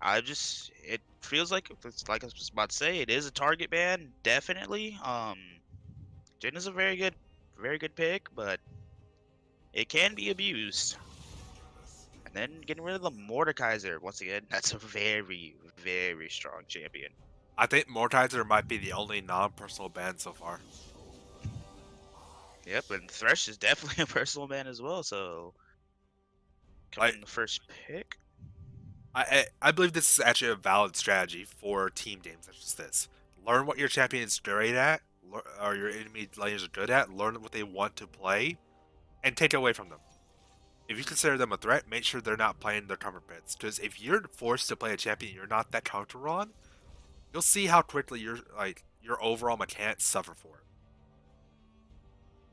I just it feels like it's like I was about to say, it is a target ban, definitely. Jin is a very good pick, but it can be abused. And then getting rid of the Mordekaiser once again, that's a very strong champion. I think Mortizer might be the only non-personal ban so far. Yep, and Thresh is definitely a personal ban as well. So coming Like in the first pick. I believe this is actually a valid strategy for team games such as this. Learn what your champion is great at, or your enemy laners are good at. Learn what they want to play, and take it away from them. If you consider them a threat, make sure they're not playing their comfort pits. Because if you're forced to play a champion you're not that comfortable on, you'll see how quickly your overall mechanics suffer for it.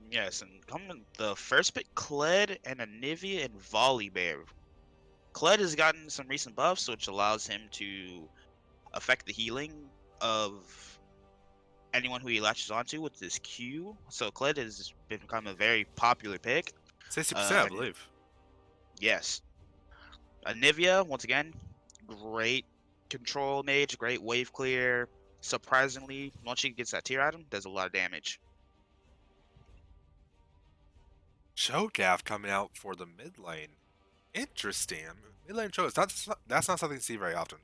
Yes, and coming the first pick, Kled and Anivia and Volibear. Kled has gotten some recent buffs, which allows him to affect the healing of anyone who he latches onto with this Q. So Kled has become a very popular pick. 60%, I And believe. yes, Anivia once again, great control mage, great wave clear. Surprisingly, once she gets that tier item, does a lot of damage. Cho'Gath coming out for the mid lane. Interesting. Mid lane Cho. That's not something you see very often.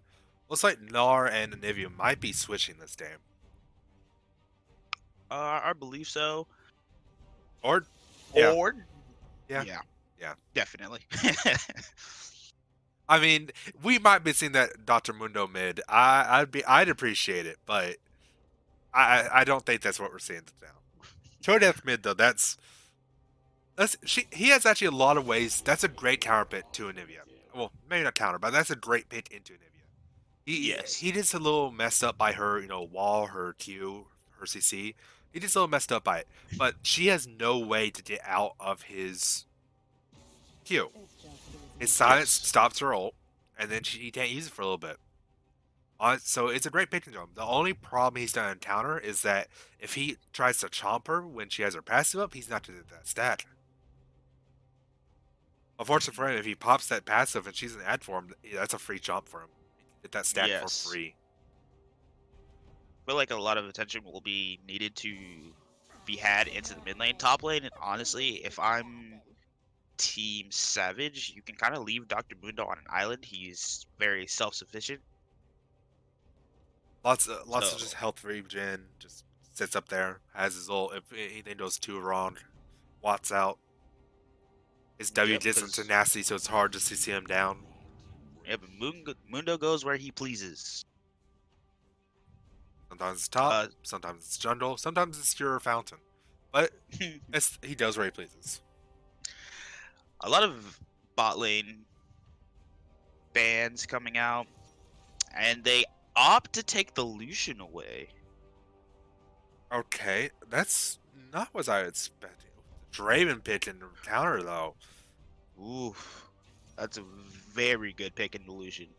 Looks like Gnar and Anivia might be switching this game. I believe so. Or, yeah, Or yeah, yeah, yeah. definitely. I mean, we might be seeing that Dr. Mundo mid. I'd appreciate it, but I don't think that's what we're seeing now. Cho'Gath mid though, he has actually a lot of ways. That's a great counter pick to Anivia. Well, maybe not counter, but that's a great pick into Anivia. Yes. He just a little messed up by her, wall, her Q, her CC. He just a little messed up by it. But she has no way to get out of his Q. His silence Yes. stops her ult, and then he can't use it for a little bit. So it's a great picking drum. The only problem he's gonna encounter is that if he tries to chomp her when she has her passive up, he's not gonna get that stat. Unfortunately for him, if he pops that passive and she's in ad form, that's a free chomp for him. He can get that stat for Yes. free. I feel like a lot of attention will be needed to be had into the mid lane. Top lane, and honestly, if I'm Team Savage, you can kind of leave Dr. Mundo on an island. He's very self-sufficient. Lots of just So, health regen. Just sits up there, has his ult. If anything goes too wrong, Watts out. His W yep, gets him because tenacity, so it's hard to see him down. yep, Mundo goes where he pleases. Sometimes it's top, Uh, sometimes it's jungle, sometimes it's your fountain. But he does what he pleases. a lot of bot lane bans coming out, and they opt to take the Lucian away. Okay, that's not what I expected. Draven pick in counter though. Oof, that's a very good pick in the Lucian.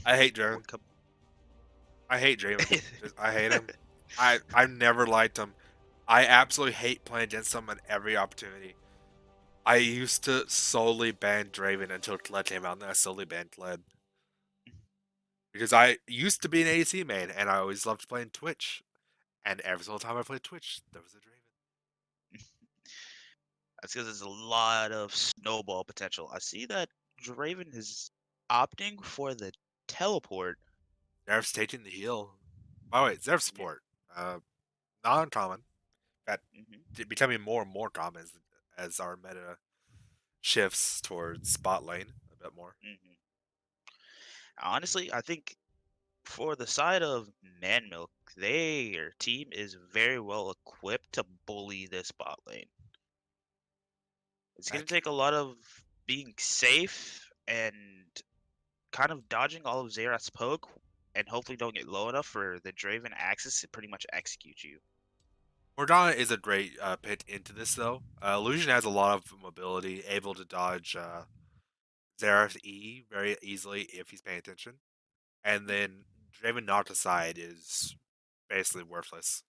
I hate Draven. What com- I hate Draven. I hate him. I've never liked him. I absolutely hate playing against him on every opportunity. I used to solely ban Draven until Kled came out, and then I solely banned Kled. Because I used to be an AC main, and I always loved playing Twitch. And every single time I played Twitch, there was a Draven. That's because there's a lot of snowball potential. I see that Draven is opting for the teleport. Zeref's taking the heal. By the way, Zeref Yeah. support. Not uncommon. That hmm becoming more and more common as our meta shifts towards spot lane a bit more. hmm Honestly, I think for the side of Manmilk, their team is very well equipped to bully this bot lane. It's going to Like, take a lot of being safe and kind of dodging all of Xerath's poke, and hopefully don't get low enough for the Draven Axis to pretty much execute you. Morgana is a great pick into this though. Illusion has a lot of mobility, able to dodge Xerath E very easily if he's paying attention. And then Draven knocked aside is basically worthless.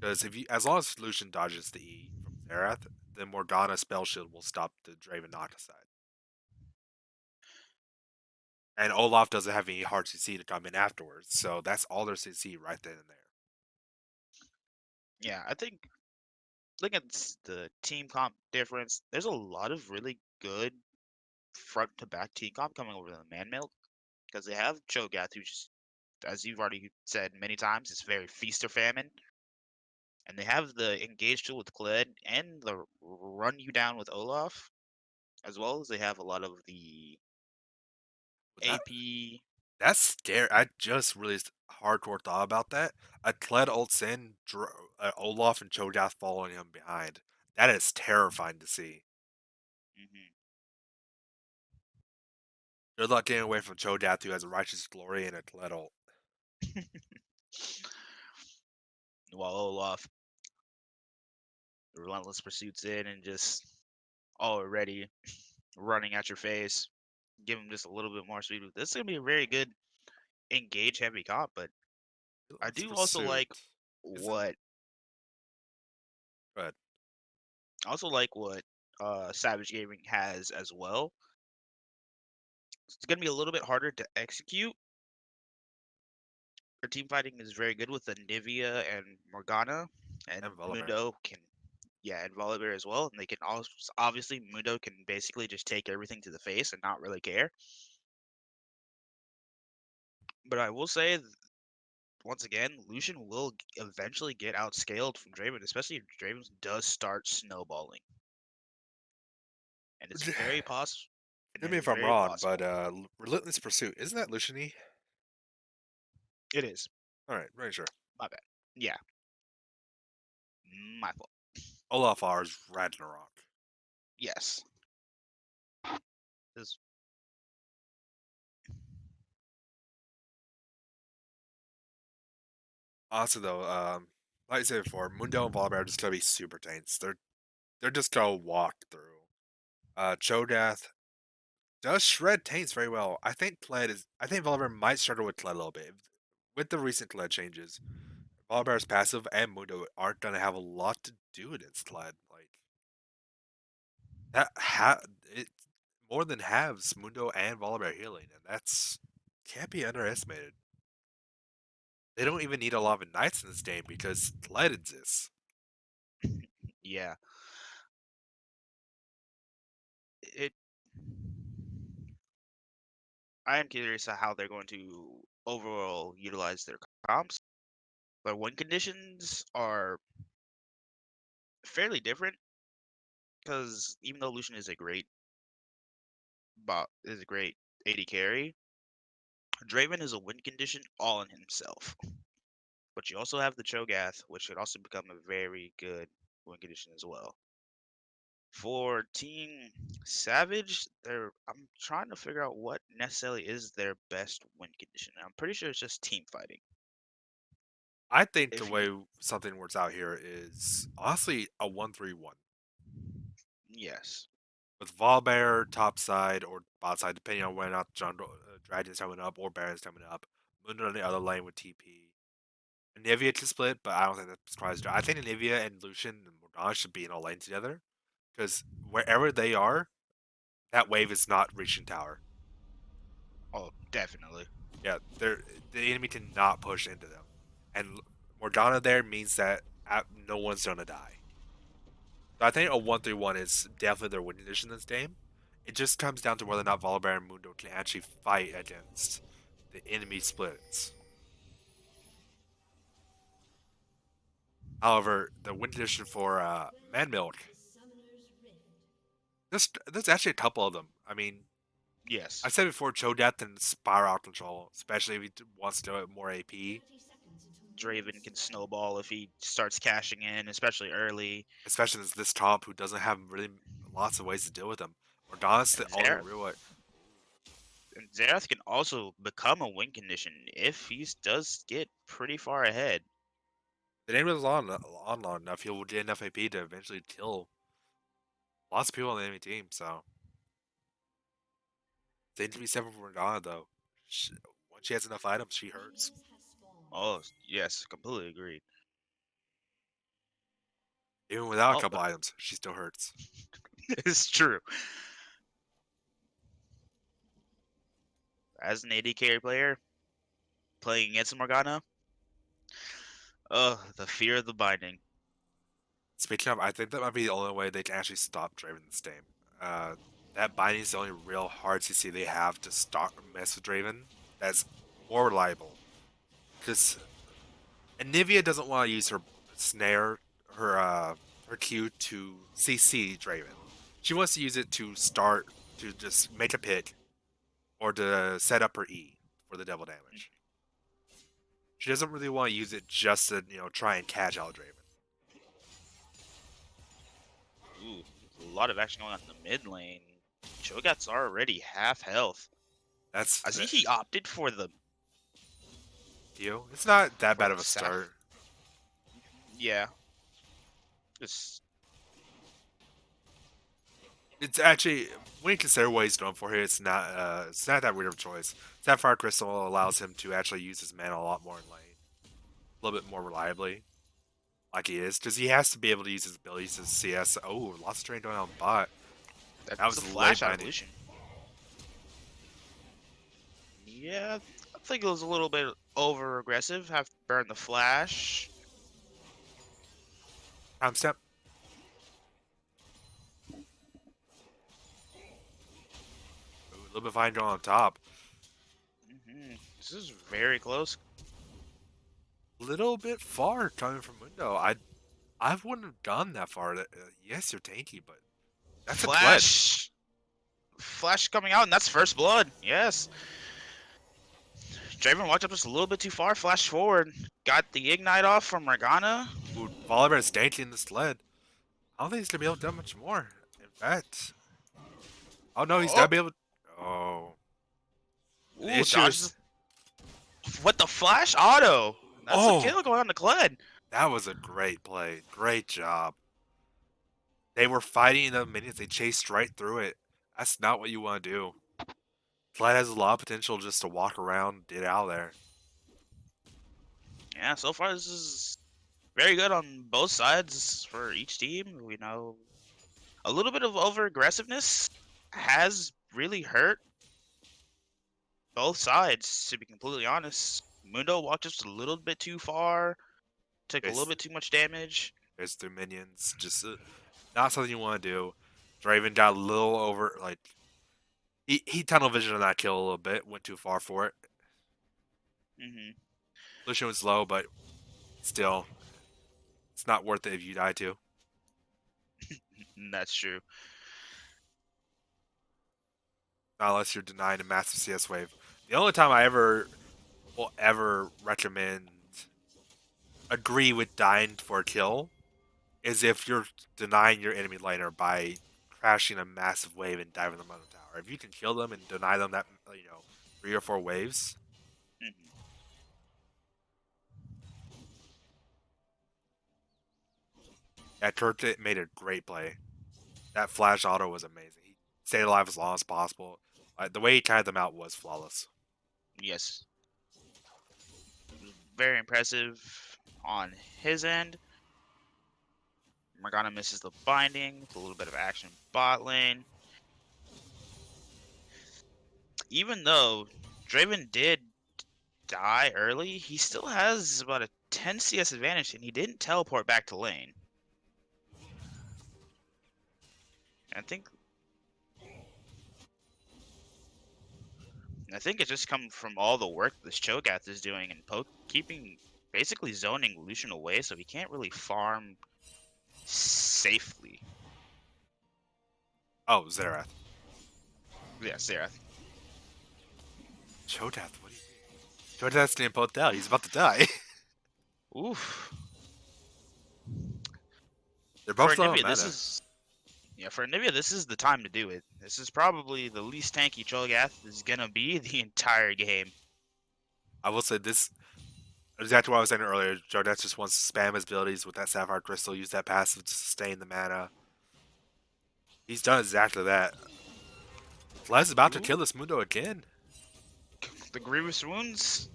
Because if you, as long as Lucian dodges the E from Xerath, then Morgana spell shield will stop the Draven knock aside. And Olaf doesn't have any hard CC to come in afterwards, so that's all their CC right then and there. Yeah, I think looking at the team comp difference, there's a lot of really good front to back team comp coming over the Manmilk because they have Cho'Gath, who just, as you've already said many times, it's very feast or famine. And they have the engage tool with Kled and the run you down with Olaf, as well as they have a lot of the But AP. that's scary. I just really hardcore thought about that. A Kled ults in, Olaf and Cho'Gath following him behind. That is terrifying to see. hmm Good luck getting away from Cho'Gath, who has a righteous glory and a Kled ult. While Olaf relentless pursuits in and just already running at your face, give him just a little bit more speed. This is gonna be a very good engage heavy comp, but I Relentless do also like Pursuit. Isn't what good. Savage Gaming has as well. It's gonna be a little bit harder to execute. Their team fighting is very good with the Nivea and Morgana, and And Volibear. Mundo can, yeah, and Volibear as well. And they can also, obviously, Mundo can basically just take everything to the face and not really care. But I will say, once again, Lucian will eventually get outscaled from Draven, especially if Draven does start snowballing. And it's very possible. And Forgive it me is if I'm very wrong, but possible. Relentless Pursuit, isn't that Lucian-y? It is. Alright, very sure. My bad. Yeah, my fault. Olaf R is Ragnarok. Yes. This, Honestly though, like I said before, Mundo and Volibear are just gonna be super tanks. They're just gonna walk through. Cho'Gath does shred taints very well. I think Volibear might struggle with Kled a little bit. With the recent Kled changes, Volibear's passive and Mundo aren't gonna have a lot to do against Kled. Like that it more than halves Mundo and Volibear healing, and that's can't be underestimated. They don't even need a lot of knights in this game because Kled exists. Yeah. It. I am curious how they're going to overall utilize their comps. Their win conditions are fairly different because even though Lucian is a great bot, is a great AD carry, Draven is a win condition all in himself. But you also have the Cho'Gath, which could also become a very good win condition as well. For Team Savage, I'm trying to figure out what necessarily is their best win condition. I'm pretty sure it's just team fighting. I think the If you, way something works out here is honestly a 1-3-1 yes, with Volibear top side or bot side, depending on whether or not Dragon's coming up or Baron's coming up. Mundo on the other lane with TP. Nivea to split, but I don't think that's surprised. I think Nivea and Lucian and Morgana should be in a lane together because wherever they are, that wave is not reaching tower. oh, definitely. Yeah, the enemy cannot push into them, and Morgana there means that no one's gonna die. So I think a 1-3-1 is definitely their winning condition in this game. It just comes down to whether or not Volibear and Mundo can actually fight against the enemy splits. However, the win condition for Manmilk, there's actually a couple of them. I mean, I Yes, said before, Cho'Gath and Spiral out control, especially if he wants to do it more AP, Draven can snowball if he starts cashing in, especially early. especially as this top who doesn't have really lots of ways to deal with him. Morgana's the And only real way. Xerath can also become a win condition if he does get pretty far ahead. The name is on long enough, he'll get enough AP to eventually kill lots of people on the enemy team, so. They need to be separate from Morgana, though. Once she has enough items, she hurts. Oh, yes, completely agreed. Even without a Oh, couple items, she still hurts. it's true. As an AD carry player playing against Morgana, oh, the fear of the binding. Speaking of, I think that might be the only way they can actually stop Draven this game. Uh, that binding is the only real hard CC they have to stop mess with Draven. That's more reliable. Because Anivia doesn't want to use her snare, her her Q to CC Draven. She wants to use it to start to just make a pick or to set up her E for the devil damage. She doesn't really want to use it just to try and catch out Draven. Ooh, a lot of action going on in the mid lane. Cho'Gath's already half health. That's I see he opted for the Q. It's not that bad of a sap. start. Yeah, just It's actually when you consider what he's going for here, it's not that weird of a choice. Sapphire Crystal allows him to actually use his mana a lot more in lane, a little bit more reliably, like he is, because he has to be able to use his abilities as CS. Oh, lots of train going on bot. That that's was a the late flash out of binding. Lucian. Yeah, I think it was a little bit over aggressive. Have to burn the flash. Time step. Ooh, a little bit fine going on top. This is very close. Little bit far coming from Mundo. I wouldn't have gone that far. Yes, you're tanky, but that's a Kled. Flash, flash coming out, and that's first blood. Yes, Draven walked up just a little bit too far. Flash forward, got the ignite off from Morgana. Ooh, Volibear is tanky in this lead. I don't think he's gonna be able to do much more. In fact, oh no, he's Oh, not be able. Oh, the ooh, issue dodges is, what the flash auto. That's the oh, kill going on the Kled. that was a great play. Great job. They were fighting in the minions. They chased right through it. That's not what you want to do. Kled has a lot of potential just to walk around, get out of there. Yeah, so far this is very good on both sides for each team. We know a little bit of over aggressiveness has really hurt both sides, to be completely honest. Mundo walked just a little bit too far, took a little Chase, bit too much damage. chase through minions, just not something you want to do. Draven got a little over, like, he tunnel vision on that kill a little bit, went too far for it. Hmm. Lucian was low, but still, it's not worth it if you die too. That's true. Not unless you're denying a massive CS wave. The only time I will ever recommend agree with dying for a kill is if you're denying your enemy laner by crashing a massive wave and diving them on the tower. If you can kill them and deny them that 3 or 4 waves, Hmm. that Kurt made a great play. That flash auto was amazing. He stayed alive as long as possible. The way he tied them out was flawless. Yes, very impressive on his end. Morgana misses the binding with a little bit of action bot lane. Even though Draven did die early, he still has about a 10 CS advantage and he didn't teleport back to lane. I think I think it just comes from all the work this Cho'Gath is doing and keeping basically zoning Lucian away so he can't really farm safely. Oh, Xerath. Yeah, Sarah. Cho'Gath, what do you mean? Cho'Gath's getting both out. He's about to die. Oof. They're For both low on Anivia, mana. for Anivia, this is the time to do it. This is probably the least tanky Cho'Gath is gonna be the entire game. I will say this exactly what I was saying earlier. Cho'Gath just wants to spam his abilities with that Sapphire Crystal, use that passive to sustain the mana. He's done exactly that. Les is about to kill Ooh, this Mundo again. the Grievous Wounds,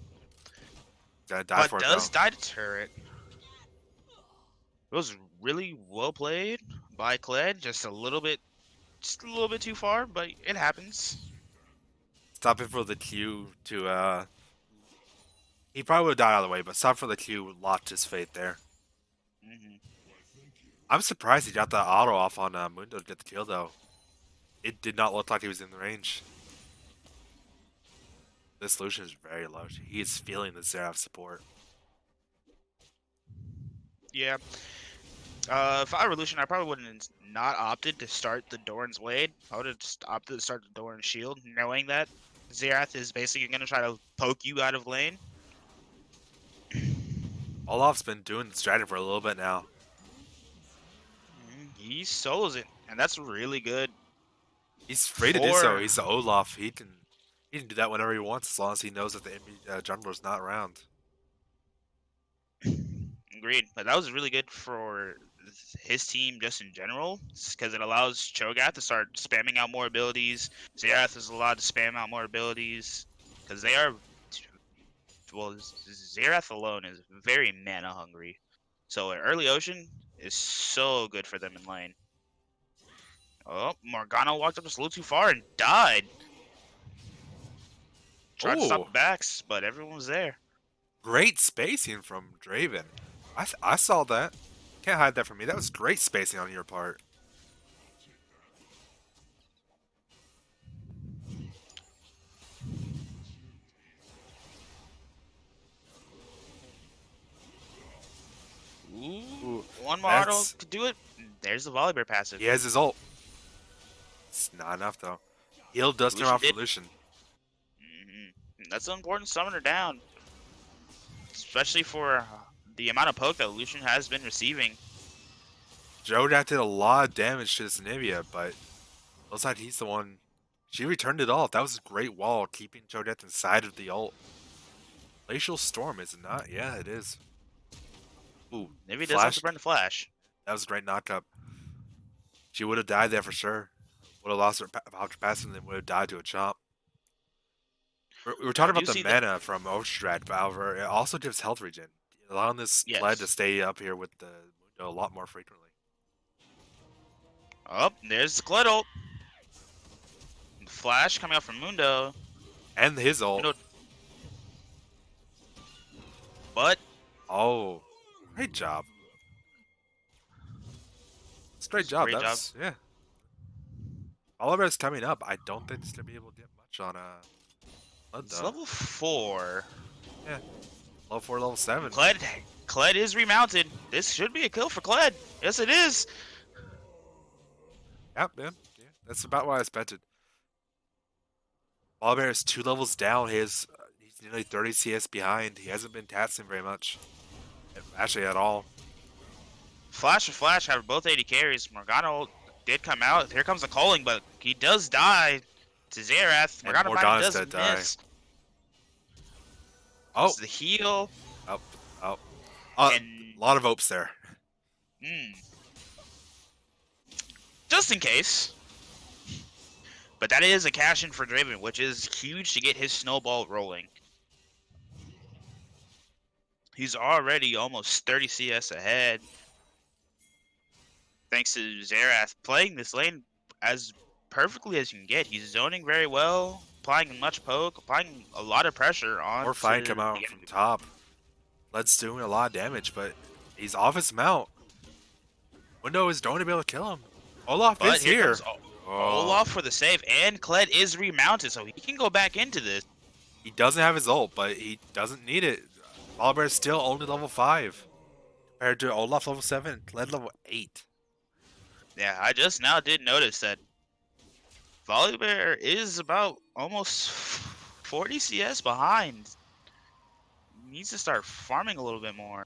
Gotta die but for it does though. die to turret. It was really well played by Kled, just a little bit too far, but it happens. Stopping for the Q to he probably would have died out of the way, but stop for the Q locked his fate there. Hmm. I'm surprised he got the auto off on Mundo to get the kill though. It did not look like he was in the range. This Lucian is very low. He is feeling the Xerath support. Yeah. If I were Lucian, I probably wouldn't not opted to start the Doran's Blade. I would have just opted to start the Doran's Shield, knowing that Xerath is basically going to try to poke you out of lane. Olaf's been doing the strategy for a little bit now. He solos it, and that's really good He's free to do so. for. He's the Olaf. He can do that whenever he wants as long as he knows that the enemy jungler's not around. Agreed, but that was really good for his team just in general, because it allows Cho'Gath to start spamming out more abilities. Xerath is allowed to spam out more abilities, because they are. Well, Xerath alone is very mana hungry, so an early ocean is so good for them in lane. Oh, Morgana walked up just a little too far and died. Tried to stop Oh, the backs, but everyone was there. great spacing from Draven. I saw that. Can't hide that from me. That was great spacing on your part. Ooh, Ooh, one more auto that's could do it. There's the Volibear passive. he has his ult. It's not enough though. Heal does come Lucian out for did. Lucian. That's an important summoner down, especially for the amount of poke that Lucian has been receiving. Jodak did a lot of damage to this Nivea, but looks like he's the one. She returned it all. That was a great wall, keeping Jodak inside of the ult. Glacial Storm, is it not? Yeah, it is. Ooh, Maybe he does have to flash. burn the flash. That was a great knockup. She would have died there for sure. Would have lost her passive and then would have died to a chomp. We're Now, talking I about do the see that. mana from Ocean however, it also gives health regen, allowing this Kled to Yes. stay up here with the Mundo a lot more frequently. Oh, there's the Kled ult. Flash coming out from Mundo. And his ult. Mundo, but Oh, great job. Straight it's a job. great That job. was, yeah. Oliver's coming up. I don't think he's going to be able to get much on Kled, It's though. level 4. Yeah, level 4, level And 7. Kled is remounted. This should be a kill for Kled. Yes, it is. Yep, man. Yeah, that's about what I expected. Oliver is 2 levels down. He's nearly 30 CS behind. He hasn't been taxing very much. Actually, at all. Flash and Flash have both 80 carries. Morgana did come out. Here comes the calling, but he does die to Xerath. And Morgana finally Morgana's does dead die. miss. Oh, Comes the heal. oh, oh. And A lot of hopes there. mm, just in case. But that is a cash in for Draven, which is huge to get his snowball rolling. He's already almost 30 CS ahead. Thanks to Xerath playing this lane as perfectly as you can get. He's zoning very well, applying much poke, applying a lot of pressure More fight come onto the out from enemy. top. Led's doing a lot of damage, but he's off his mount. Window is going to be able to kill him. Olaf But is here here. comes Oh, Olaf for the save, and Kled is remounted, so he can go back into this. he doesn't have his ult, but he doesn't need it. Volibear is still only level 5 compared to Olaf level 7, Led level 8. Yeah, I just now did notice that Volibear is about almost 40 CS behind. Needs to start farming a little bit more.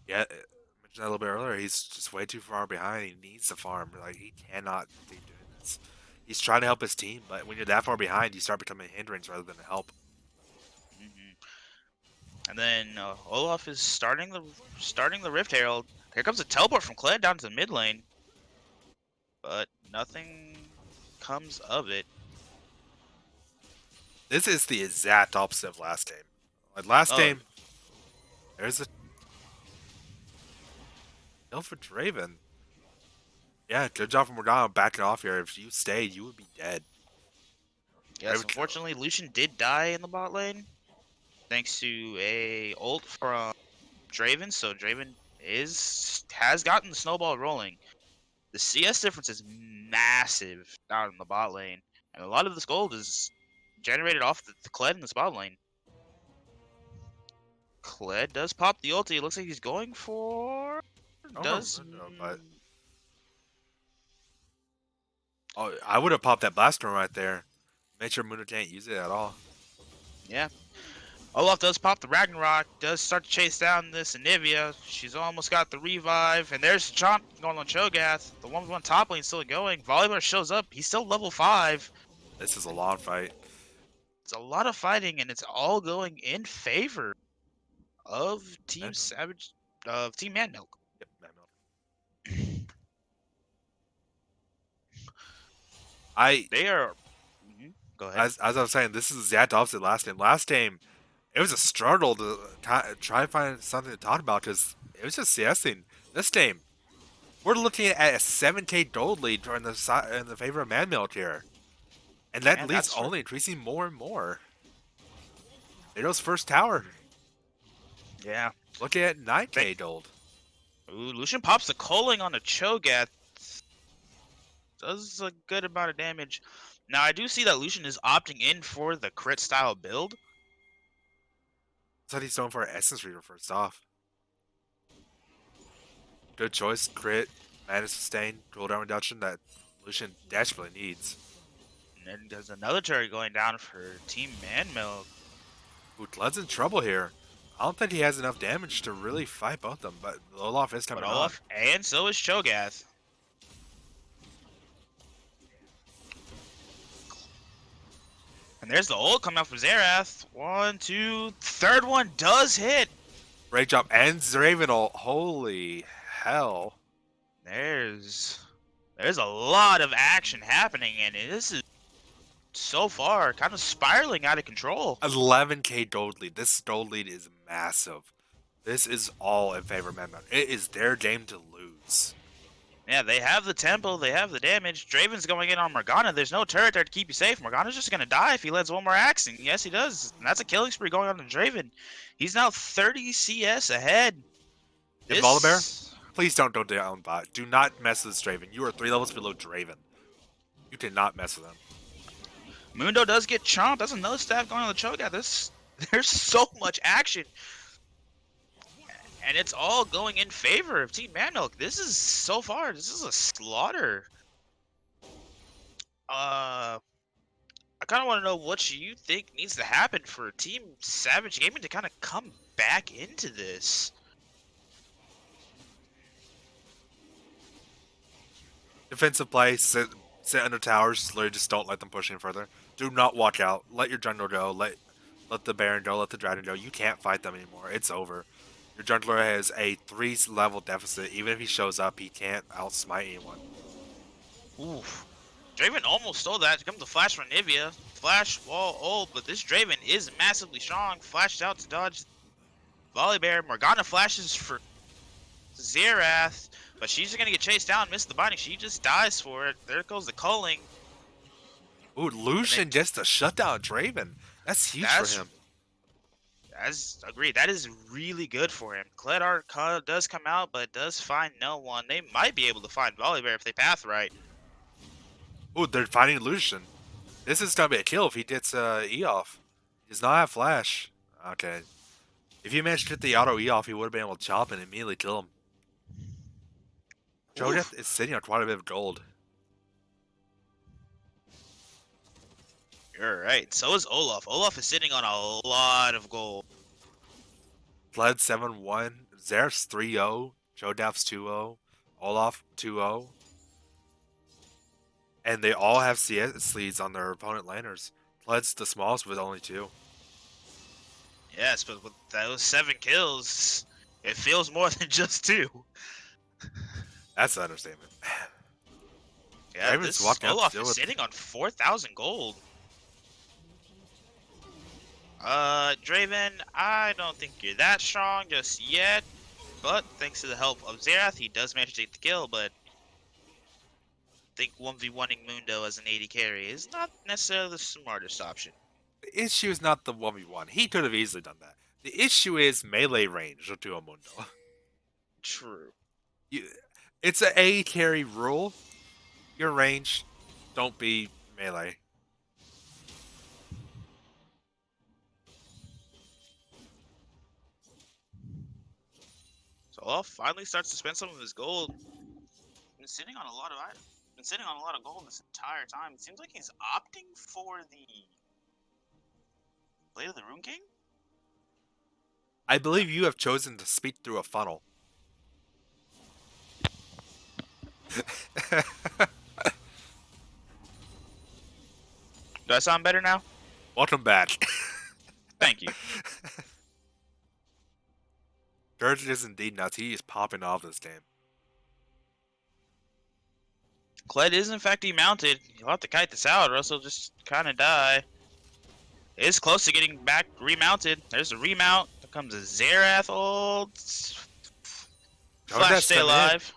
Yeah, I mentioned that a little bit earlier. He's just way too far behind. He needs to farm. Like, he cannot keep doing this. He's trying to help his team, but when you're that far behind, you start becoming a hindrance rather than a help. And then Olaf is starting the Rift Herald. Here comes a teleport from Kled down to the mid lane, but nothing comes of it. This is the exact opposite of last game. Like last Oh, game, there's a kill for Draven. Yeah, good job from Morgana backing off here. If you stayed, you would be dead. yes. Unfortunately, Lucian did die in the bot lane thanks to a ult from Draven. So Draven has gotten the snowball rolling. The CS difference is massive down in the bot lane, and a lot of this gold is generated off the Kled in the bot lane. Kled does pop the ulti. It looks like he's going for. I don't Does. remember, but oh, I would have popped that blast storm right there. Make sure Muno can't use it at all. Yeah. Olaf does pop the Ragnarok. Does start to chase down this Anivia. She's almost got the revive. And there's Chomp going on Cho'Gath. The 1v1 top lane still going. Volibear shows up. He's still level 5. This is a long fight. It's a lot of fighting, and it's all going in favor of Team Manmilk. Savage. Of Team Manmilk. Yep, Manmilk. They are. Go ahead. As I was saying, this is the exact opposite of last game. Last game, it was a struggle to try to find something to talk about because it was just CSing. This game, we're looking at a 7k gold lead in the favor of Manmilk here. And that Man, lead's that's only increasing more and more. There's first tower. Yeah. Looking at 9k gold. Ooh, Lucian pops the culling on the Cho'Gath. Does a good amount of damage. Now, I do see that Lucian is opting in for the crit style build. Looks like he's going for an Essence Reaver first off. Good choice. Crit, mana sustain, cooldown reduction that Lucian desperately needs. And then there's another turret going down for Team Manmilk. Ooh, Gled's in trouble here. I don't think he has enough damage to really fight both of them, but Olaf is coming But on. Olaf, and so is Cho'Gath. And there's the ult coming out from Xerath. 1, 2, third one does hit. Great job. And Dravenol. Holy hell. There's a lot of action happening, and this is so far kind of spiraling out of control. 11k gold lead. This gold lead is massive. This is all in favor of Manmilk. It is their game to lose. Yeah, they have the tempo, they have the damage. Draven's going in on Morgana. There's no turret there to keep you safe. Morgana's just gonna die if he lands one more axe, and yes, he does. And that's a killing spree going on to Draven. He's now 30 CS ahead. And Volibear, This, please don't go down bot. Do not mess with this Draven. You are 3 levels below Draven. You cannot mess with him. Mundo does get chomped. That's another stab going on the Cho'Gath. There's so much action. And it's all going in favor of Team Manmilk. This is, so far, this is a slaughter. I kind of want to know what you think needs to happen for Team Savage Gaming to kind of come back into this. Defensive play, sit under towers, literally just don't let them push any further. Do not walk out. Let your jungle go. Let the Baron go. Let the Dragon go. You can't fight them anymore. It's over. Your jungler has a 3 level deficit. Even if he shows up, he can't outsmite anyone. Oof. Draven almost stole that. Here comes the flash from Nivea. Flash, wall, ult, but this Draven is massively strong. Flashed out to dodge Volibear. Morgana flashes for Xerath, but she's just gonna get chased down, miss the binding. She just dies for it. There goes the culling. Ooh, Lucian gets to shut down Draven. That's huge for him. As agreed, that is really good for him. Kled does come out, but does find no one. They might be able to find Volibear if they path right. Ooh, they're finding Lucian. This is gonna be a kill if he gets E off. He does not have flash. Okay. If he managed to get the auto E off, he would have been able to chop and immediately kill him. Cho'Gath is sitting on quite a bit of gold. You're right. So is Olaf. Olaf is sitting on a lot of gold. Fled 7-1, Xerath's 3-0, Cho'Gath's 2-0, Olaf 2-0. And they all have CS leads on their opponent laners. Fled's the smallest with only 2. Yes, but with those 7 kills, it feels more than just 2. That's an understatement. Yeah, Draven's this walking out to Olaf deal is with- sitting on 4,000 gold. Draven, I don't think you're that strong just yet, but thanks to the help of Xerath, he does manage to take the kill, but I think 1v1ing Mundo as an AD carry is not necessarily the smartest option. The issue is not the 1v1. He could have easily done that. The issue is melee range to a Mundo. True. It's an A carry rule. Your range, don't be melee. So Olaf finally starts to spend some of his gold. Been sitting on a lot of items. Been sitting on a lot of gold this entire time. It seems like he's opting for the Blade of the Rune King. I believe you have chosen to speak through a funnel. Do I sound better now? Welcome back. Thank you. Dirge is indeed nuts. He is popping off this game. Kled is in fact demounted. You'll have to kite this out or else he'll just kind of die. It is close to getting back remounted. There's a remount. There comes a Xerath ult. Flash stay alive.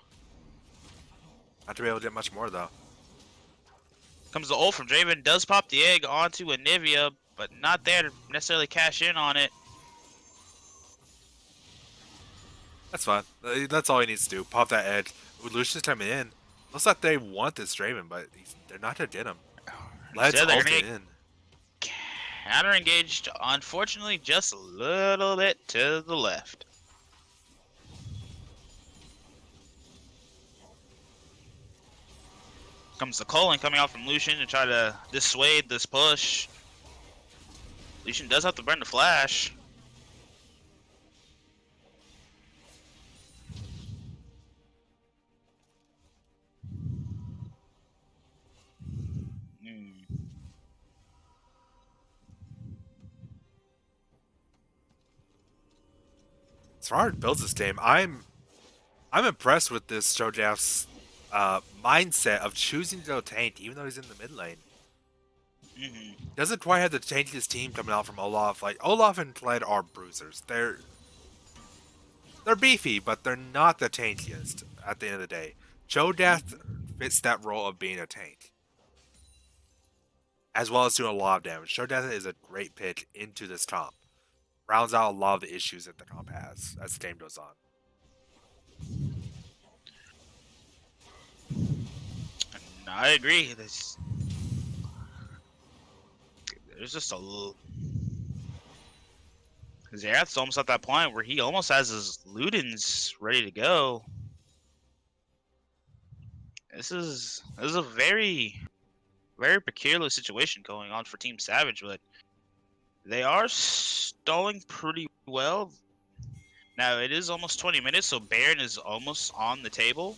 Not to be able to get much more though. Comes the ult from Draven. Does pop the egg onto a Nivea, but not there to necessarily cash in on it. That's fine. That's all he needs to do. Pop that edge. Ooh, Lucian's coming in. Looks like they want this Draven, but they're not gonna get him. Let's Instead, they're ult gonna it get in. counter engaged, unfortunately, just a little bit to the left. Comes the Culling coming out from Lucian to try to dissuade this push. Lucian does have to burn the flash. Smart builds this game. I'm impressed with this Cho'Gath's mindset of choosing to go tank even though he's in the mid lane. Hmm. Doesn't quite have the tankiest team coming out from Olaf. Like Olaf and Kled are bruisers. They're beefy, but they're not the tankiest at the end of the day. Cho'Gath fits that role of being a tank, as well as doing a lot of damage. Cho'Gath is a great pick into this comp. Rounds out a lot of the issues that the comp has as the game goes on. And I agree. There's just a little. Xerath's almost at that point where he almost has his Ludens ready to go. This is a very peculiar situation going on for Team Savage, but they are stalling pretty well. Now it is almost 20 minutes, so Baron is almost on the table.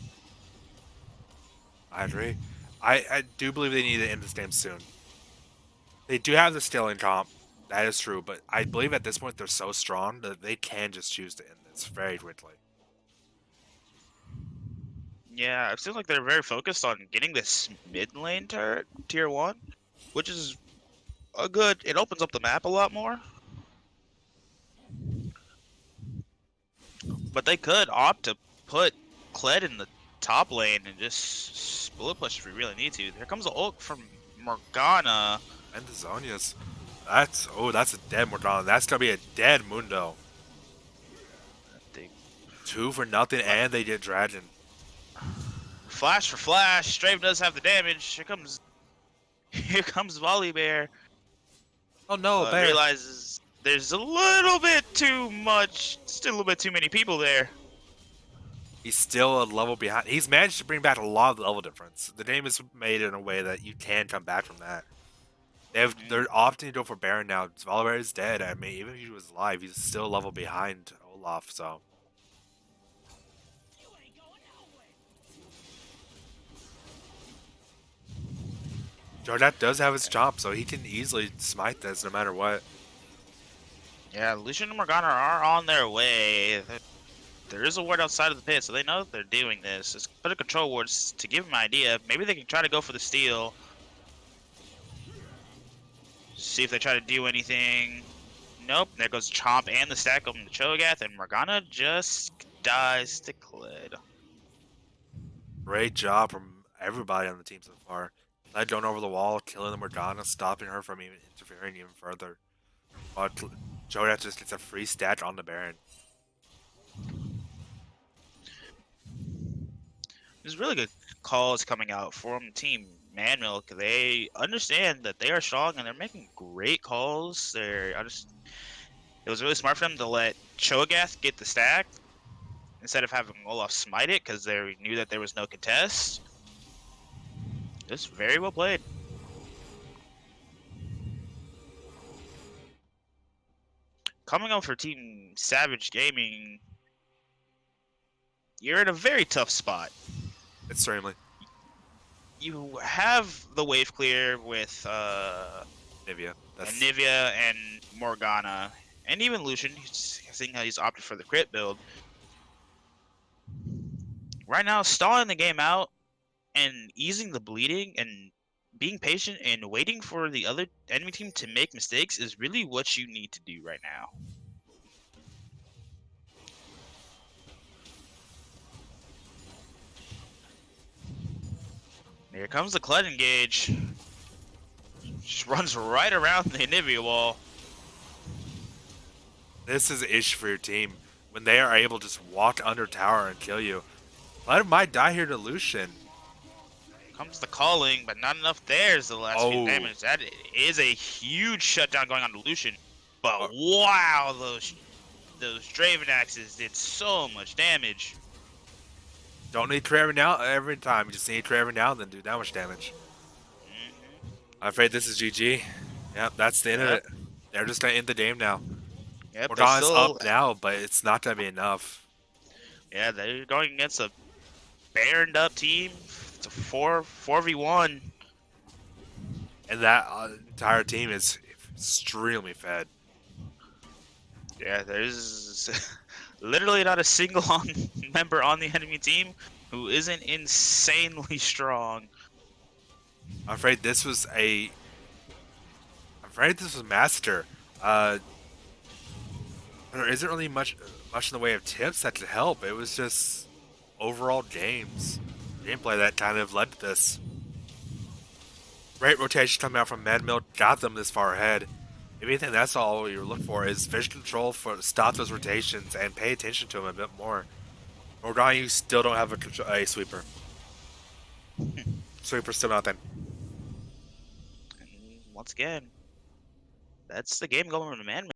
I agree. I do believe they need to end this game soon. They do have the stealing comp, that is true, but I believe at this point they're so strong that they can just choose to end this very quickly. Yeah, it seems like they're very focused on getting this mid lane turret, tier 1, which is a good. It opens up the map a lot more. But they could opt to put Kled in the top lane and just split push if we really need to. There comes an ult from Morgana. And the Zonias. That's a dead Morgana. That's gonna be a dead Mundo. They, 2 for nothing, but and they get Dragon. flash for flash, Straven does have the damage. Here comes Volibear, Oh no, but Bear. realizes there's a little bit too much, still a little bit too many people there. He's still a level behind. He's managed to bring back a lot of the level difference. The game is made in a way that you can come back from that. They're opting to go for Baron now. Volibear is dead. I mean, even if he was alive, he's still a level behind Olaf. So Jordan does have his chomp, so he can easily smite this no matter what. Yeah, Lucian and Morgana are on their way. There is a ward outside of the pit, so they know that they're doing this. Just put a control wards to give them an idea. Maybe they can try to go for the steal. See if they try to do anything. Nope, there goes Chomp and the stack on the Cho'Gath, and Morgana just dies to Kled. Great job from everybody on the team so far. Led going over the wall, killing the Morgana, stopping her from even interfering even further. But Jordan just gets a free stat on the Baron. There's really good calls coming out from Team Manmilk. They understand that they are strong and they're making great calls. It was really smart for them to let Cho'Gath get the stack instead of having Olaf smite it because they knew that there was no contest. Just very well played. Coming up for Team Savage Gaming, you're in a very tough spot. Extremely. You have the wave clear with Nivea. That's Nivea and Morgana, and even Lucian, seeing how he's opted for the crit build. Right now, stalling the game out and easing the bleeding and being patient and waiting for the other enemy team to make mistakes is really what you need to do right now. Here comes the Kled engage. Just runs right around the Nivea wall. This is an issue for your team. When they are able to just walk under tower and kill you. Let him might die here to Lucian. Comes the calling, but not enough. There's the last few Oh. damage. That is a huge shutdown going on to Lucian. But Oh. wow, those Draven axes did so much damage. Don't need Trevor now every time. You just need Trevor now and then do that much damage. Mm-hmm. I'm afraid this is GG. Yep, that's the end of Yep. it. They're just gonna end the game now. Yep, they Morgana's still. up now, but it's not gonna be enough. Yeah, they're going against a baroned up team. It's a 4v1. And that entire team is extremely fed. Yeah, there's literally not a single member on the enemy team who isn't insanely strong. I'm afraid this was a afraid this was Master. There isn't really much in the way of tips that could help. It was just overall gameplay that kind of led to this. Great rotation coming out from Manmilk got them this far ahead. If anything, that's all you look for is vision control for stop those rotations and pay attention to them a bit more. Origami, you still don't have a sweeper. Sweeper's still nothing. And once again, that's the game going to man.